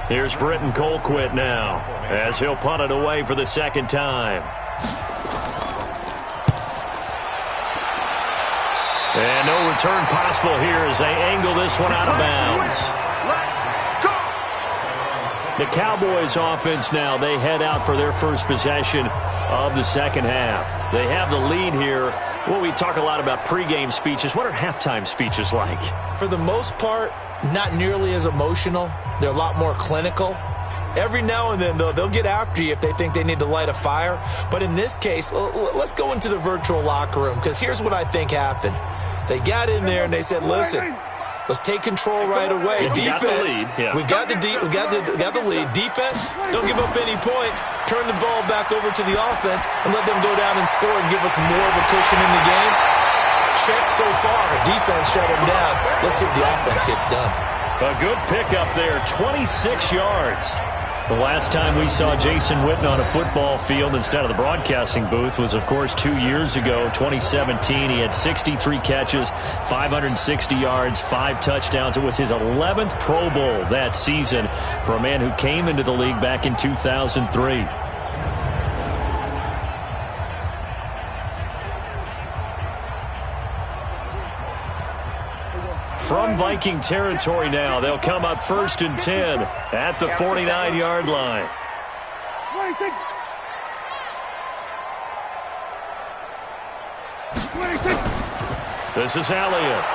Here's Britton Colquitt now as he'll punt it away for the second time. And no return possible here as they angle this one out of bounds. The Cowboys offense now, they head out for their first possession of the second half. They have the lead here. Well, we talk a lot about pregame speeches. What are halftime speeches like? For the most part, not nearly as emotional. They're a lot more clinical. Every now and then, though, they'll get after you if they think they need to light a fire. But in this case, let's go into the virtual locker room, because here's what I think happened. They got in there and they said, listen, let's take control right away. Defense, we got the lead. Defense, don't give up any points. Turn the ball back over to the offense and let them go down and score and give us more of a cushion in the game. Check so far. Defense shut them down. Let's see if the offense gets done. A good pickup there, 26 yards. The last time we saw Jason Witten on a football field instead of the broadcasting booth was, of course, 2 years ago, 2017. He had 63 catches, 560 yards, 5 touchdowns. It was his 11th Pro Bowl that season for a man who came into the league back in 2003. From Viking territory now, they'll come up 1st and 10 at the 49-yard line. This is Elliott.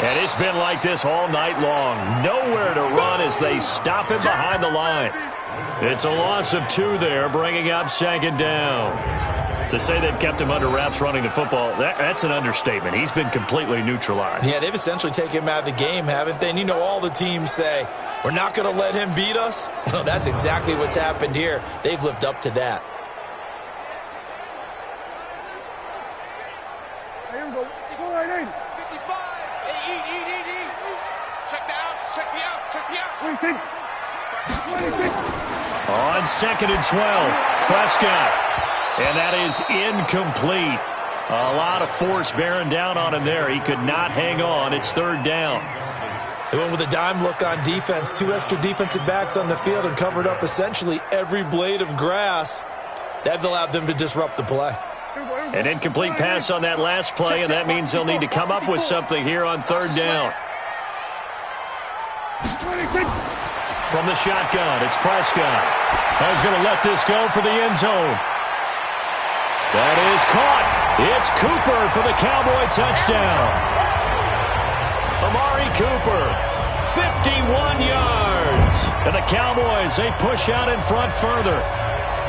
And it's been like this all night long. Nowhere to run as they stop him behind the line. It's a loss of 2 there, bringing up 2nd down. To say they've kept him under wraps running the football, that's an understatement. He's been completely neutralized. Yeah, they've essentially taken him out of the game, haven't they? And you know, all the teams say, we're not going to let him beat us. Well, that's exactly what's happened here. They've lived up to that. Here we go. Go right in. 55. Hey, eat. Check the outs. Check the outs. Check the outs. On 2nd and 12, Prescott. And that is incomplete. A lot of force bearing down on him there. He could not hang on. It's 3rd down. They went with a dime look on defense. 2 extra defensive backs on the field and covered up essentially every blade of grass. That allowed them to disrupt the play. An incomplete pass on that last play, and that means they'll need to come up with something here on 3rd down. From the shotgun, it's Prescott. He's going to let this go for the end zone. That is caught. It's Cooper for the Cowboy touchdown. Amari Cooper, 51 yards. And the Cowboys, they push out in front further.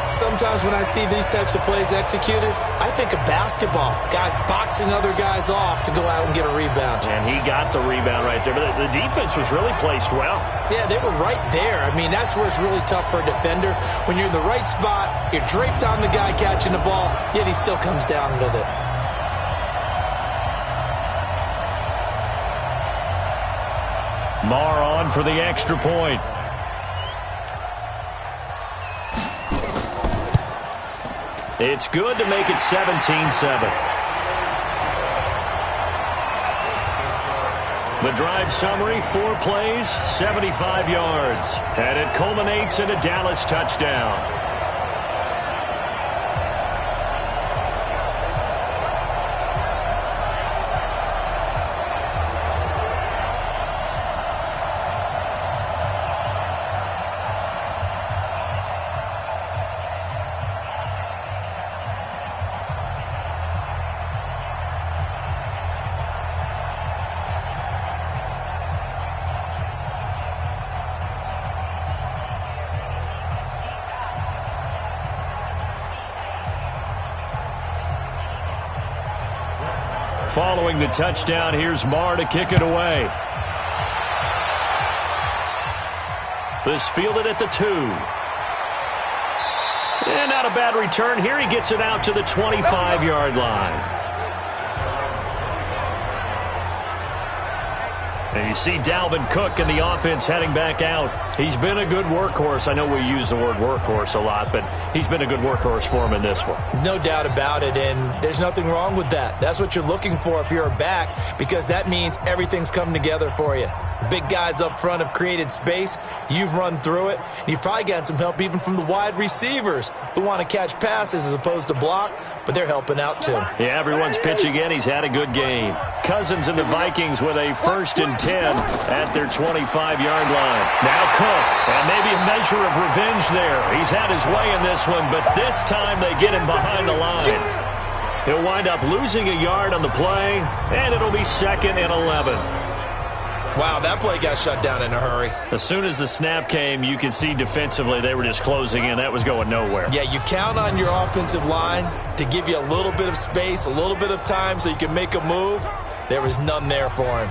Sometimes when I see these types of plays executed, I think of basketball. Guys boxing other guys off to go out and get a rebound. And he got the rebound right there. But the defense was really placed well. Yeah, they were right there. I mean, that's where it's really tough for a defender. When you're in the right spot, you're draped on the guy catching the ball, yet he still comes down with it. Marr on for the extra point. It's good to make it 17-7. The drive summary, 4 plays, 75 yards. And it culminates in a Dallas touchdown. Following the touchdown, here's Marr to kick it away. This fielded at the 2. And not a bad return here. He gets it out to the 25-yard line. And you see Dalvin Cook and the offense heading back out. He's been a good workhorse. I know we use the word workhorse a lot, but he's been a good workhorse for him in this one. No doubt about it, and there's nothing wrong with that. That's what you're looking for if you're a back, because that means everything's coming together for you. The big guys up front have created space. You've run through it. You've probably gotten some help even from the wide receivers who want to catch passes as opposed to block, but they're helping out too. Yeah, everyone's pitching in. He's had a good game. Cousins and the Vikings with a 1st and 10 at their 25-yard line. Now Cook, and maybe a measure of revenge there. He's had his way in this one, but this time they get him behind the line. He'll wind up losing a yard on the play, and it'll be 2nd and 11. Wow, that play got shut down in a hurry. As soon as the snap came, you could see defensively they were just closing in. That was going nowhere. Yeah, you count on your offensive line to give you a little bit of space, a little bit of time so you can make a move. There was none there for him.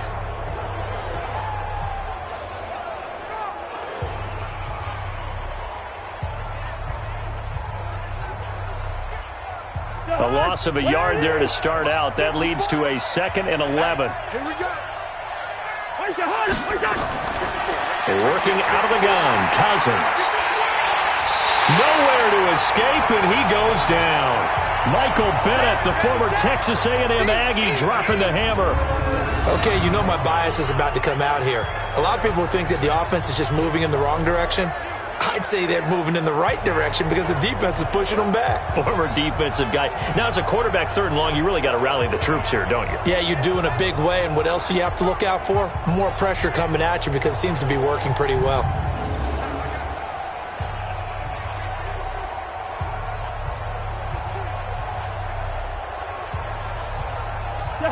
A loss of a yard there to start out. That leads to a 2nd and 11. Here we go. They're working out of the gun. Cousins. Nowhere to escape, and he goes down. Michael Bennett, the former Texas A&M Aggie, dropping the hammer. Okay, you know my bias is about to come out here. A lot of people think that the offense is just moving in the wrong direction. I'd say they're moving in the right direction because the defense is pushing them back. Former defensive guy. Now, as a quarterback, 3rd and long, you really got to rally the troops here, don't you? Yeah, you do in a big way. And what else do you have to look out for? More pressure coming at you because it seems to be working pretty well.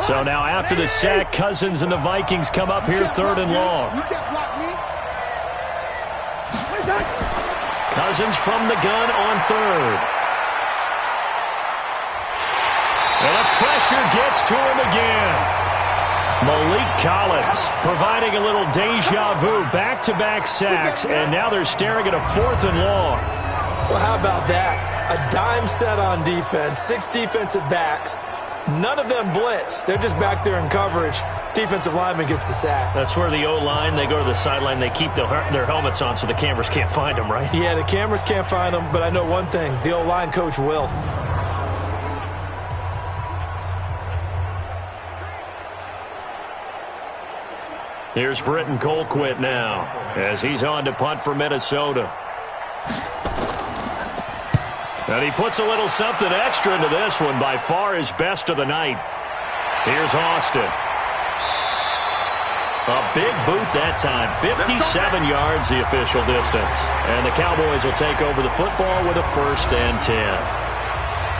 So now after the sack, Cousins and the Vikings come up here 3rd and long. You can't block me. Cousins from the gun on 3rd. And the pressure gets to him again. Malik Collins providing a little deja vu, back-to-back sacks, and now they're staring at a 4th and long. Well, how about that? A dime set on defense, 6 defensive backs. None of them blitz. They're just back there in coverage. Defensive lineman gets the sack. That's where the O-line, they go to the sideline, they keep their helmets on so the cameras can't find them, right? Yeah, the cameras can't find them, but I know one thing. The O-line coach will. Here's Britton Colquitt now as he's on to punt for Minnesota. And he puts a little something extra into this one, by far his best of the night. Here's Austin. A big boot that time, 57 yards the official distance. And the Cowboys will take over the football with a 1st and 10.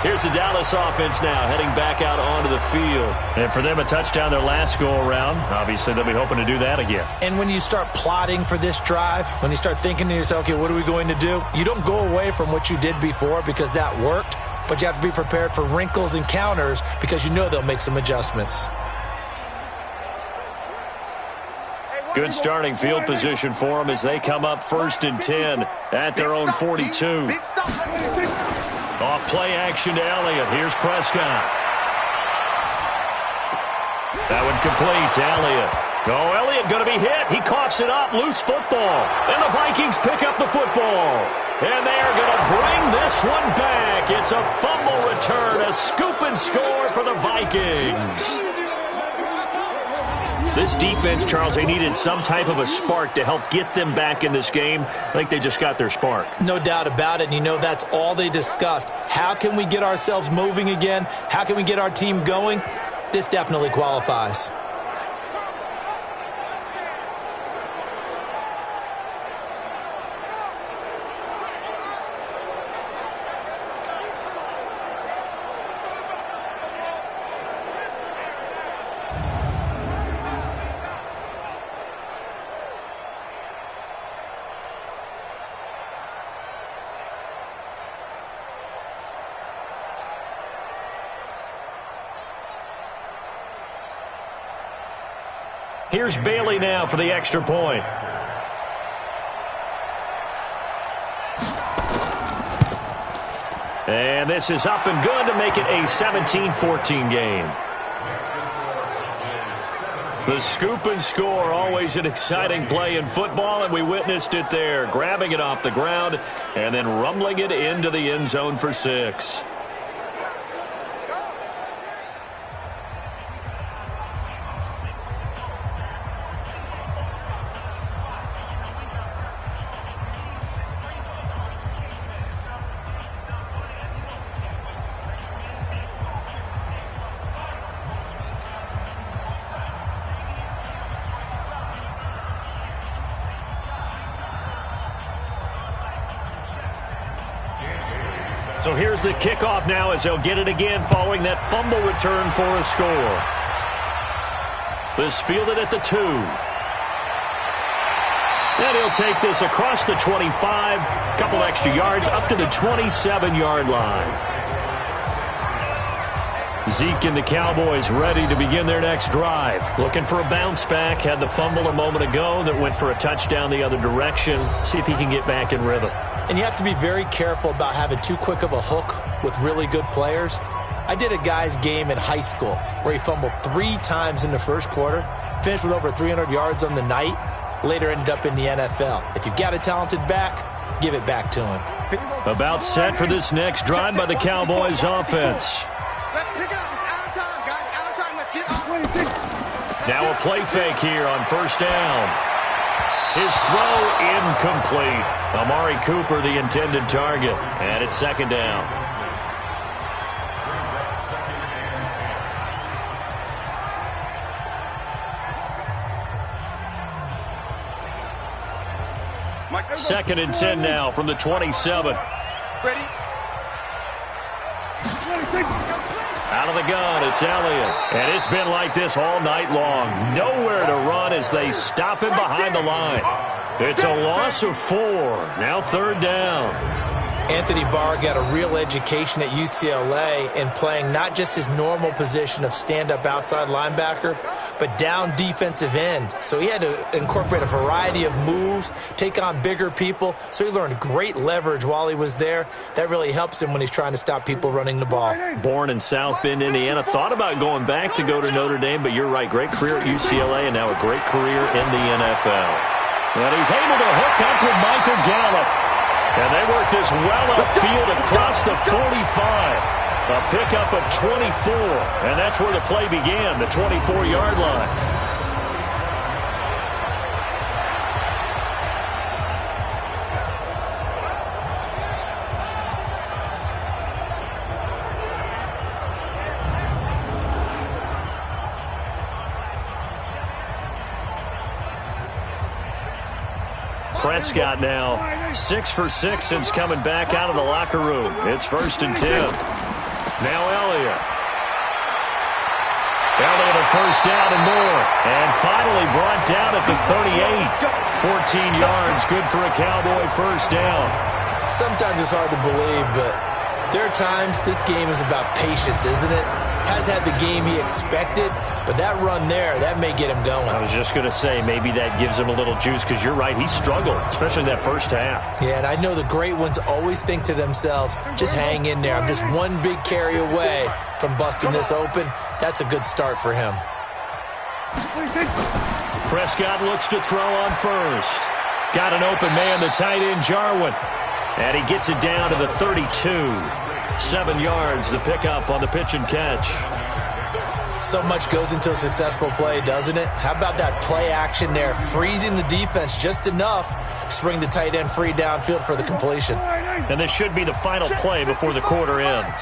Here's the Dallas offense now heading back out onto the field. And for them, a touchdown their last go-around. Obviously, they'll be hoping to do that again. And when you start plotting for this drive, when you start thinking to yourself, okay, what are we going to do? You don't go away from what you did before because that worked, but you have to be prepared for wrinkles and counters because you know they'll make some adjustments. Good starting field position for them as they come up 1st and 10 at their own 42. Off play action to Elliott. Here's Prescott. That one complete to Elliott. Oh, Elliott going to be hit. He coughs it up. Loose football. And the Vikings pick up the football. And they are going to bring this one back. It's a fumble return. A scoop and score for the Vikings. This defense, Charles, they needed some type of a spark to help get them back in this game. I think they just got their spark. No doubt about it, and you know that's all they discussed. How can we get ourselves moving again? How can we get our team going? This definitely qualifies. Here's Bailey now for the extra point. And this is up and good to make it a 17-14 game. The scoop and score, always an exciting play in football, and we witnessed it there. Grabbing it off the ground and then rumbling it into the end zone for 6. So here's the kickoff now as they'll get it again following that fumble return for a score. This fielded at the 2. And he'll take this across the 25, couple extra yards up to the 27-yard line. Zeke and the Cowboys ready to begin their next drive. Looking for a bounce back. Had the fumble a moment ago that went for a touchdown the other direction. See if he can get back in rhythm. And you have to be very careful about having too quick of a hook with really good players. I did a guy's game in high school where he fumbled 3 times in the first quarter, finished with over 300 yards on the night, later ended up in the NFL. If you've got a talented back, give it back to him. About set for this next drive by the Cowboys offense. Let's pick it up. It's our time, guys. Our time. Let's get up. Now a play fake here on first down. His throw incomplete. Amari Cooper, the intended target. And it's second down. Second and 10 now from the 27. Ready? Out of the gun, it's Elliott. And it's been like this all night long. Nowhere to run as they stop him behind the line. It's a loss of 4. Now third down. Anthony Barr got a real education at UCLA in playing not just his normal position of stand-up outside linebacker, but down defensive end. So he had to incorporate a variety of moves, take on bigger people. So he learned great leverage while he was there. That really helps him when he's trying to stop people running the ball. Born in South Bend, Indiana. Thought about going back to go to Notre Dame, but you're right. Great career at UCLA and now a great career in the NFL. And he's able to hook up with Michael Gallup. And they work this well upfield across the 45. A pickup of 24. And that's where the play began, the 24-yard line. Prescott now 6 for 6 since coming back out of the locker room. It's first and 10. Now Elliott. Elliott a first down and more. And finally brought down at the 38. 14 yards, good for a Cowboy first down. Sometimes it's hard to believe, but there are times this game is about patience, isn't it? Has had the game he expected, but that run there, that may get him going. I was just going to say, maybe that gives him a little juice, because you're right, he struggled, especially that first half. Yeah, and I know the great ones always think to themselves, just hang in there. I'm just one big carry away from busting this open. That's a good start for him. Prescott looks to throw on first. Got an open man, the tight end, Jarwin. And he gets it down to the 32. 7 yards, the pickup on the pitch and catch. So much goes into a successful play, doesn't it? How about that play action there, freezing the defense just enough to bring the tight end free downfield for the completion. And this should be the final play before the quarter ends.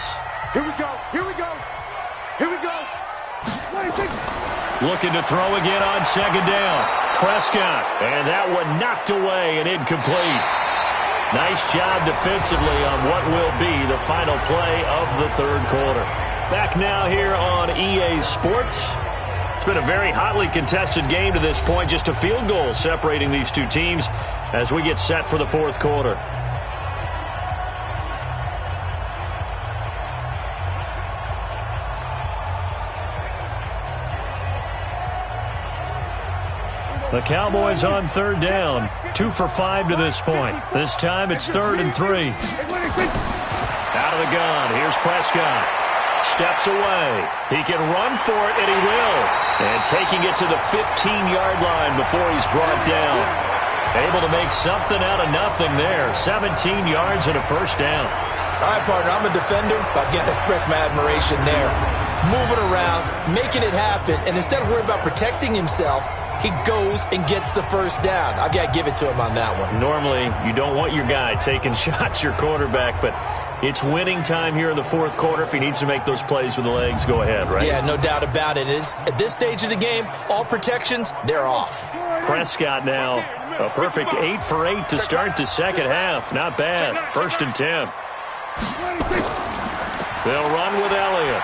Here we go. Here we go. Here we go. Looking to throw again on second down. Prescott, and that one knocked away and incomplete. Nice job defensively on what will be the final play of the third quarter. Back now here on EA Sports. It's been a very hotly contested game to this point. Just a field goal separating these two teams as we get set for the fourth quarter. The Cowboys on third down. 2 for 5 to this point. This time it's 3rd and 3. Out of the gun. Here's Prescott. Steps away. He can run for it, and he will. And taking it to the 15-yard line before he's brought down. Able to make something out of nothing there. 17 yards and a first down. All right, partner, I'm a defender, but I've got to express my admiration there. Moving around, making it happen, and instead of worrying about protecting himself, he goes and gets the first down. I've got to give it to him on that one. Normally, you don't want your guy taking shots, your quarterback, but it's winning time here in the fourth quarter. If he needs to make those plays with the legs, go ahead, right? Yeah, no doubt about it. At this stage of the game, all protections, they're off. Prescott now, a perfect 8 for 8 to start the second half. Not bad. 1st and 10. They'll run with Elliott.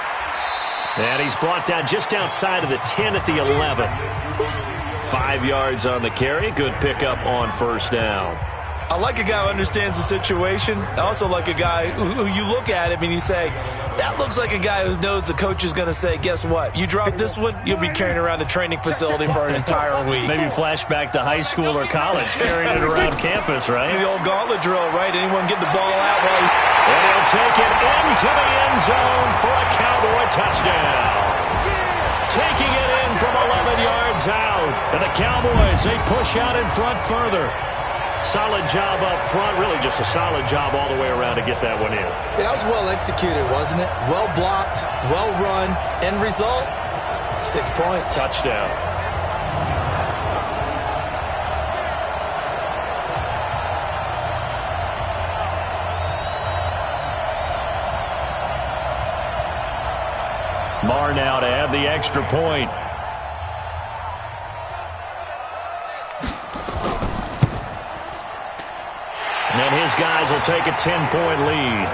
And he's brought down just outside of the 10 at the 11. 5 yards on the carry. Good pickup on first down. I like a guy who understands the situation. I also like a guy who you look at him and you say, that looks like a guy who knows the coach is going to say, guess what? You drop this one, you'll be carrying around the training facility for an entire week. Maybe flashback to high school or college, carrying it around campus, right? The old gauntlet drill, right? Anyone get the ball out while he's... And he'll take it into the end zone for a Cowboy touchdown. Taking it in from 11 yards out. And the Cowboys, they push out in front further. Solid job up front, really just a solid job all the way around to get that one in. Yeah, that was well executed, wasn't it? Well blocked, well run. End result, 6 points. Touchdown. Marr now to add the extra point. And his guys will take a 10-point lead.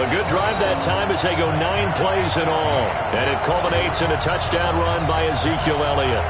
A good drive that time as they go 9 plays in all. And it culminates in a touchdown run by Ezekiel Elliott.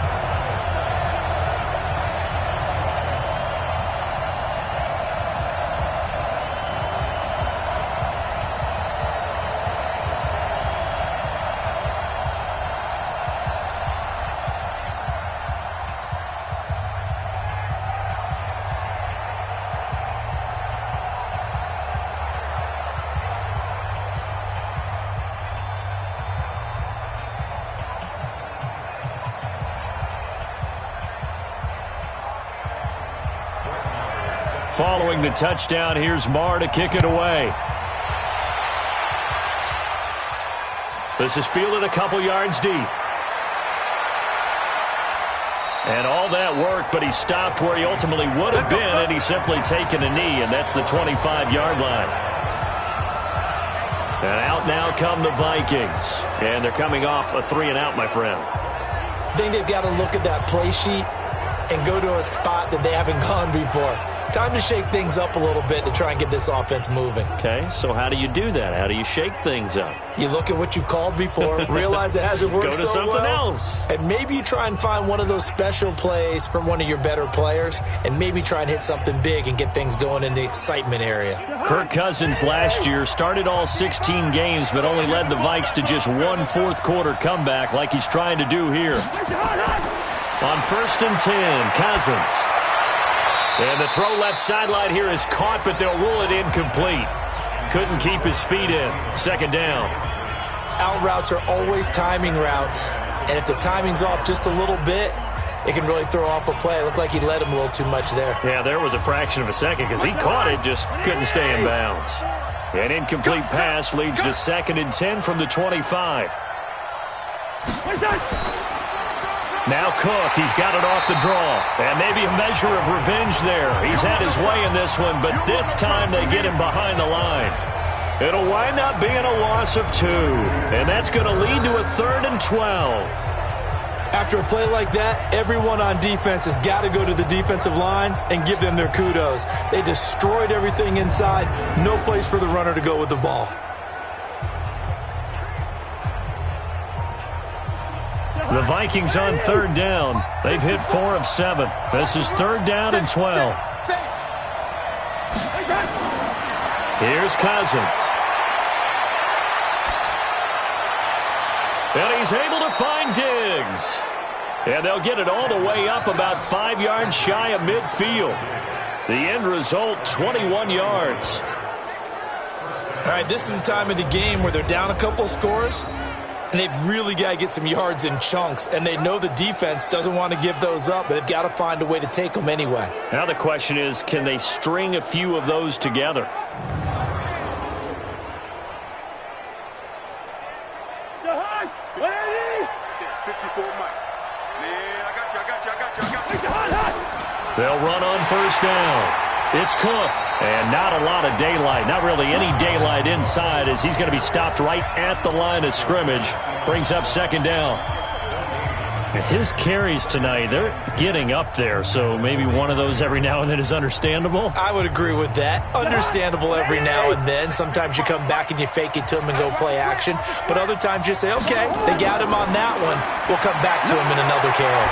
Following the touchdown, here's Marr to kick it away. This is fielded a couple yards deep. And all that work, but he stopped where he ultimately would have been, and he's simply taken a knee, and that's the 25-yard line. And out now come the Vikings. And they're coming off a 3-and-out, my friend. I think they've got to look at that play sheet and go to a spot that they haven't gone before. Time to shake things up a little bit to try and get this offense moving. Okay, so how do you do that? How do you shake things up? You look at what you've called before, realize it hasn't worked Go to so something well, else. and maybe you try and find one of those special plays from one of your better players, and maybe try and hit something big and get things going in the excitement area. Kirk Cousins last year started all 16 games, but only led the Vikes to just one fourth-quarter comeback like he's trying to do here. On 1st and 10, Cousins. And the throw left sideline here is caught, but they'll rule it incomplete. Couldn't keep his feet in. 2nd down. Out routes are always timing routes, and if the timing's off just a little bit, it can really throw off a play. It looked like he led him a little too much there. Yeah, there was a fraction of a second because he caught it, just couldn't stay in bounds. An incomplete pass leads to 2nd and 10 from the 25. Now Cook, he's got it off the draw. And maybe a measure of revenge there. He's had his way in this one, but this time they get him behind the line. It'll wind up being a loss of 2. And that's going to lead to a 3rd and 12. After a play like that, everyone on defense has got to go to the defensive line and give them their kudos. They destroyed everything inside. No place for the runner to go with the ball. The Vikings on 3rd down. They've hit 4 of 7. This is 3rd down and 12. Here's Cousins. And he's able to find Diggs. And they'll get it all the way up about 5 yards shy of midfield. The end result, 21 yards. All right, this is the time of the game where they're down a couple of scores, and they've really got to get some yards in chunks, and they know the defense doesn't want to give those up, but they've got to find a way to take them anyway. Now the question is, can they string a few of those together? They'll run on 1st down. It's Cook. And not a lot of daylight. Not really any daylight inside as he's going to be stopped right at the line of scrimmage. Brings up 2nd down. His carries tonight, they're getting up there. So maybe one of those every now and then is understandable. I would agree with that. Understandable every now and then. Sometimes you come back and you fake it to him and go play action. But other times you say, okay, they got him on that one. We'll come back to him in another carry.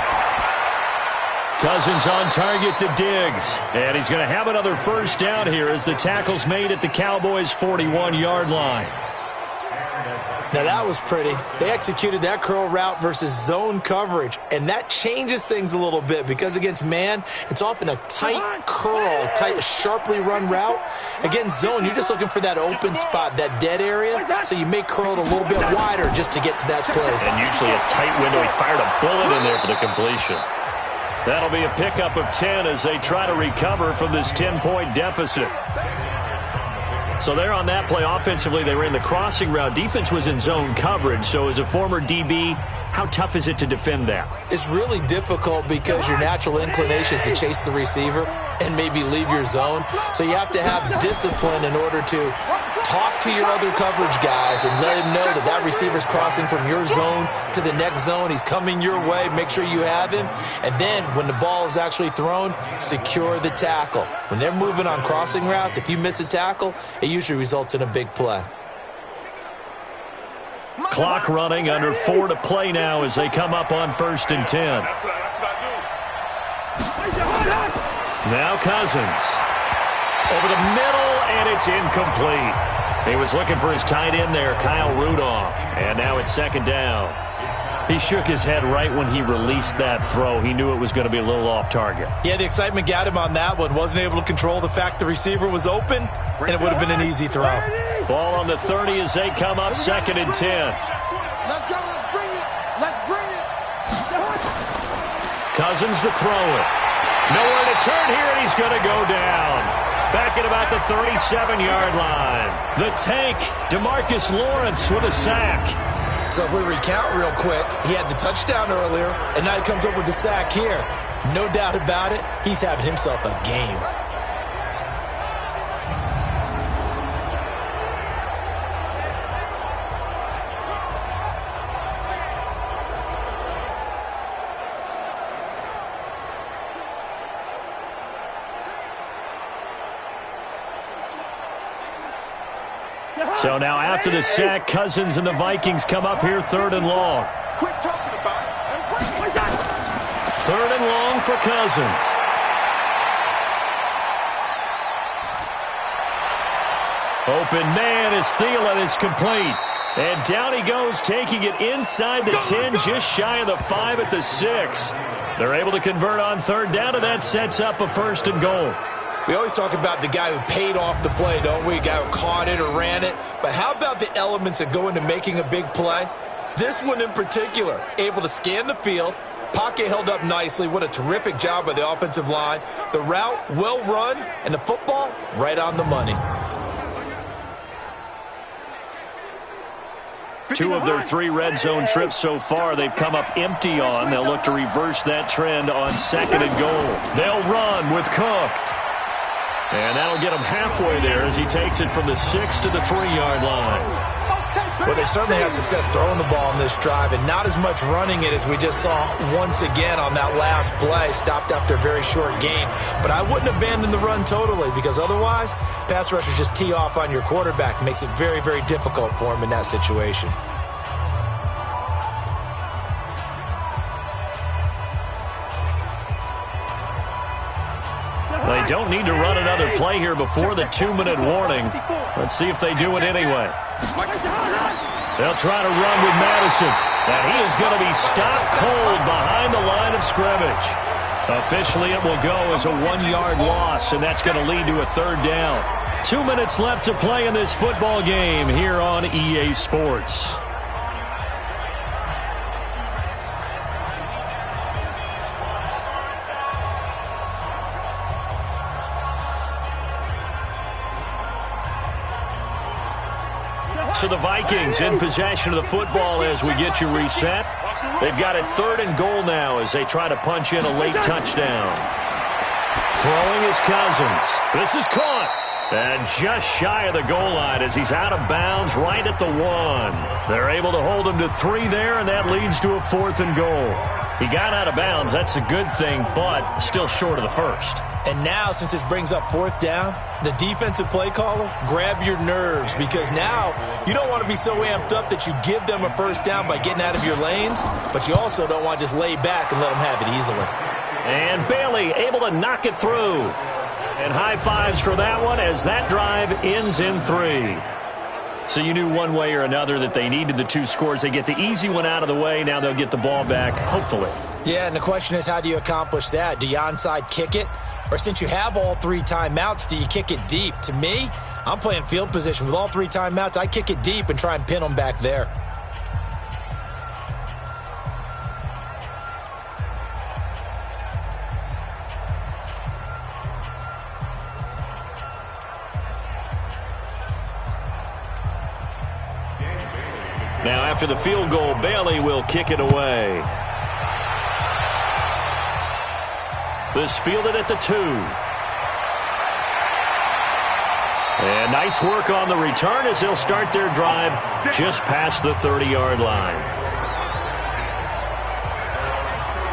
Cousins on target to Diggs. And he's going to have another 1st down here as the tackle's made at the Cowboys' 41-yard line. Now that was pretty. They executed that curl route versus zone coverage, and that changes things a little bit because against man, it's often a tight curl, tight, sharply run route. Against zone, you're just looking for that open spot, that dead area, so you may curl it a little bit wider just to get to that place. And usually a tight window. He fired a bullet in there for the completion. That'll be a pickup of 10 as they try to recover from this 10-point deficit. So they're on that play. Offensively, they ran the crossing route. Defense was in zone coverage. So as a former DB, how tough is it to defend that? It's really difficult because your natural inclination is to chase the receiver and maybe leave your zone. So you have to have discipline in order to talk to your other coverage guys and let him know that that receiver's crossing from your zone to the next zone. He's coming your way. Make sure you have him. And then when the ball is actually thrown, secure the tackle. When they're moving on crossing routes, if you miss a tackle, it usually results in a big play. Clock running, under 4 to play now as they come up on 1st and 10. Now Cousins. Over the middle, and it's incomplete. He was looking for his tight end there, Kyle Rudolph. And now it's 2nd down. He shook his head right when he released that throw. He knew it was going to be a little off target. Yeah, the excitement got him on that one. Wasn't able to control the fact the receiver was open, and it would have been an easy throw. Ball on the 30 as they come up 2nd and 10. Let's go. Let's bring it. Let's bring it. Cousins to throw it. Nowhere to turn here, and he's going to go down. Back at about the 37-yard line. The tank, DeMarcus Lawrence with a sack. So if we recount real quick, he had the touchdown earlier, and now he comes up with the sack here. No doubt about it, he's having himself a game. So now after the sack, Cousins and the Vikings come up here 3rd and long. Quit talking about it. 3rd and long for Cousins. Open man is Thielen. It's complete. And down he goes, taking it inside the 10, just shy of the 5 at the 6. They're able to convert on 3rd down, and that sets up a 1st and goal. We always talk about the guy who paid off the play, don't we? The guy who caught it or ran it. But how about the elements that go into making a big play? This one in particular, able to scan the field, pocket held up nicely. What a terrific job by the offensive line. The route, well run, and the football, right on the money. 2 of their 3 red zone trips so far they've come up empty on. They'll look to reverse that trend on 2nd and goal. They'll run with Cook. And that'll get him halfway there as he takes it from the 6 to the 3-yard line. Well, they certainly had success throwing the ball on this drive and not as much running it as we just saw once again on that last play. Stopped after a very short gain. But I wouldn't abandon the run totally because otherwise, pass rushers just tee off on your quarterback. Makes it very, very difficult for him in that situation. They don't need to run another play here before the 2-minute warning. Let's see if they do it anyway. They'll try to run with Madison. And he is going to be stopped cold behind the line of scrimmage. Officially, it will go as a 1-yard loss, and that's going to lead to a 3rd down. 2 minutes left to play in this football game here on EA Sports. So the Vikings in possession of the football as we get you reset. They've got it 3rd and goal now as they try to punch in a late touchdown. Throwing is Cousins. This is caught. And just shy of the goal line as he's out of bounds right at the 1. They're able to hold him to 3 there, and that leads to a 4th and goal. He got out of bounds. That's a good thing, but still short of the 1st. And now, since this brings up 4th down, the defensive play caller, grab your nerves because now you don't want to be so amped up that you give them a 1st down by getting out of your lanes, but you also don't want to just lay back and let them have it easily. And Bailey able to knock it through. And high fives for that one as that drive ends in 3. So you knew one way or another that they needed the 2 scores. They get the easy one out of the way. Now they'll get the ball back, hopefully. Yeah, and the question is, how do you accomplish that? Do you onside kick it? Or since you have all 3 timeouts, do you kick it deep? To me, I'm playing field position. With all 3 timeouts, I kick it deep and try and pin them back there. Now after the field goal, Bailey will kick it away. This fielded at the 2. And nice work on the return as they'll start their drive just past the 30-yard line.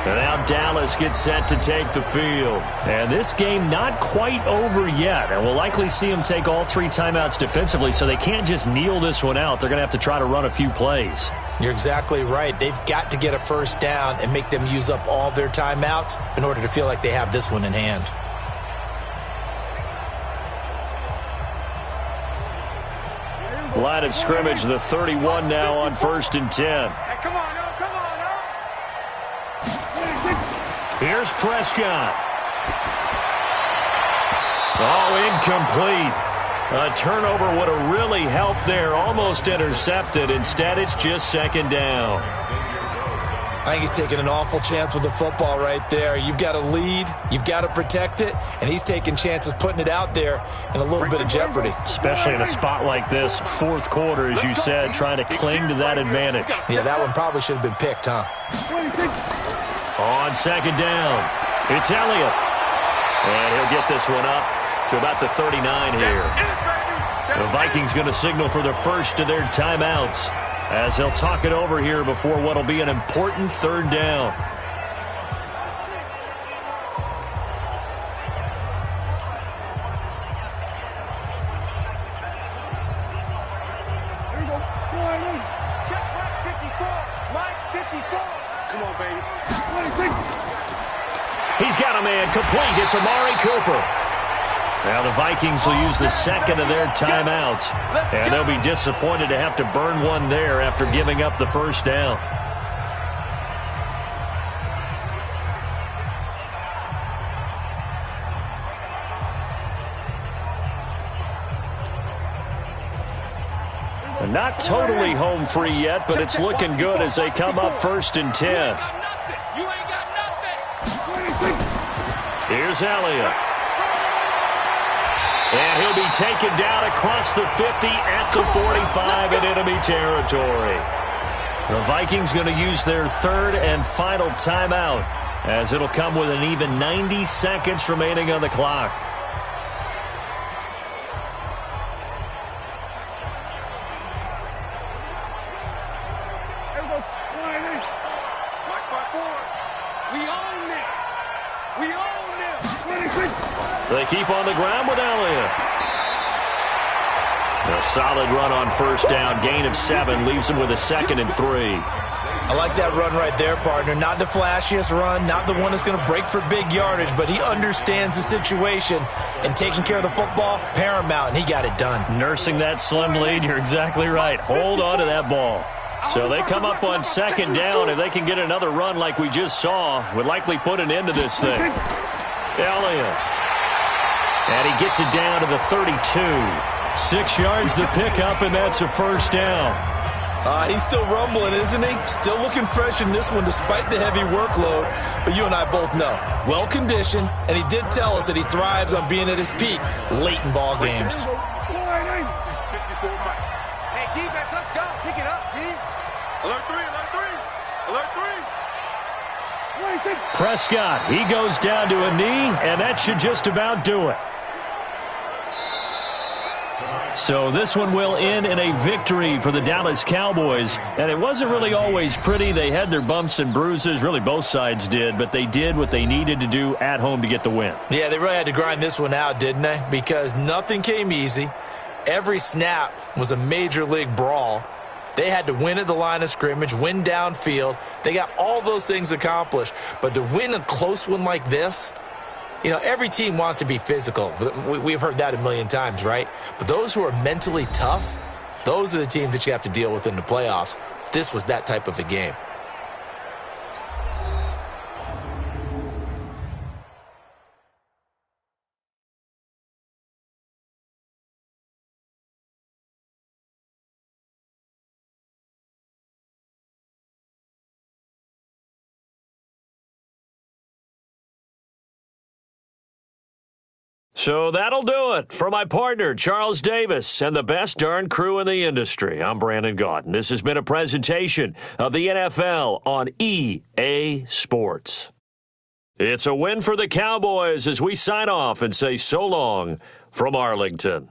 And now Dallas gets set to take the field. And this game not quite over yet. And we'll likely see them take all 3 timeouts defensively, so they can't just kneel this one out. They're going to have to try to run a few plays. You're exactly right. They've got to get a first down and make them use up all their timeouts in order to feel like they have this one in hand. Line of scrimmage, the 31 now on 1st and 10. Hey, come on, now, come on, now. Here's Prescott. Oh, incomplete. A turnover would have really helped there. Almost intercepted. Instead, it's just 2nd down. I think he's taking an awful chance with the football right there. You've got to lead. You've got to protect it. And he's taking chances putting it out there in a little bit of jeopardy. Especially in a spot like this, 4th quarter, as you said, trying to cling to that advantage. Yeah, that one probably should have been picked, huh? On 2nd down, it's Elliott. And he'll get this one up to about the 39 here. The Vikings going to signal for the first of their timeouts as they'll talk it over here before what will be an important 3rd down. He's got a man complete. It's Amari Cooper. Now the Vikings will use the 2nd of their timeouts. And they'll be disappointed to have to burn one there after giving up the 1st down. Not totally home free yet, but it's looking good as they come up 1st and 10. Here's Elliott. And he'll be taken down across the 50 at the 45 in enemy territory. The Vikings going to use their 3rd and final timeout as it'll come with an even 90 seconds remaining on the clock. They keep on the ground with Elliott. A solid run on 1st down. Gain of 7 leaves him with a 2nd and 3. I like that run right there, partner. Not the flashiest run, not the one that's going to break for big yardage, but he understands the situation, and taking care of the football, paramount, and he got it done. Nursing that slim lead, you're exactly right. Hold on to that ball. So they come up on 2nd down. If they can get another run like we just saw, would likely put an end to this thing. Elliott. And he gets it down to the 32. 6 yards the pickup, and that's a 1st down. He's still rumbling, isn't he? Still looking fresh in this one despite the heavy workload. But you and I both know, well-conditioned, and he did tell us that he thrives on being at his peak late in ball games. Hey, defense, let's go. Pick it up, D. Alert 3, alert 3. Alert 3. Prescott, he goes down to a knee, and that should just about do it. So this one will end in a victory for the Dallas Cowboys. And it wasn't really always pretty. They had their bumps and bruises. Really, both sides did. But they did what they needed to do at home to get the win. Yeah, they really had to grind this one out, didn't they? Because nothing came easy. Every snap was a major league brawl. They had to win at the line of scrimmage, win downfield. They got all those things accomplished. But to win a close one like this, you know, every team wants to be physical. We've heard that a million times, right? But those who are mentally tough, those are the teams that you have to deal with in the playoffs. This was that type of a game. So that'll do it. For my partner, Charles Davis, and the best darn crew in the industry, I'm Brandon Gaudin. This has been a presentation of the NFL on EA Sports. It's a win for the Cowboys as we sign off and say so long from Arlington.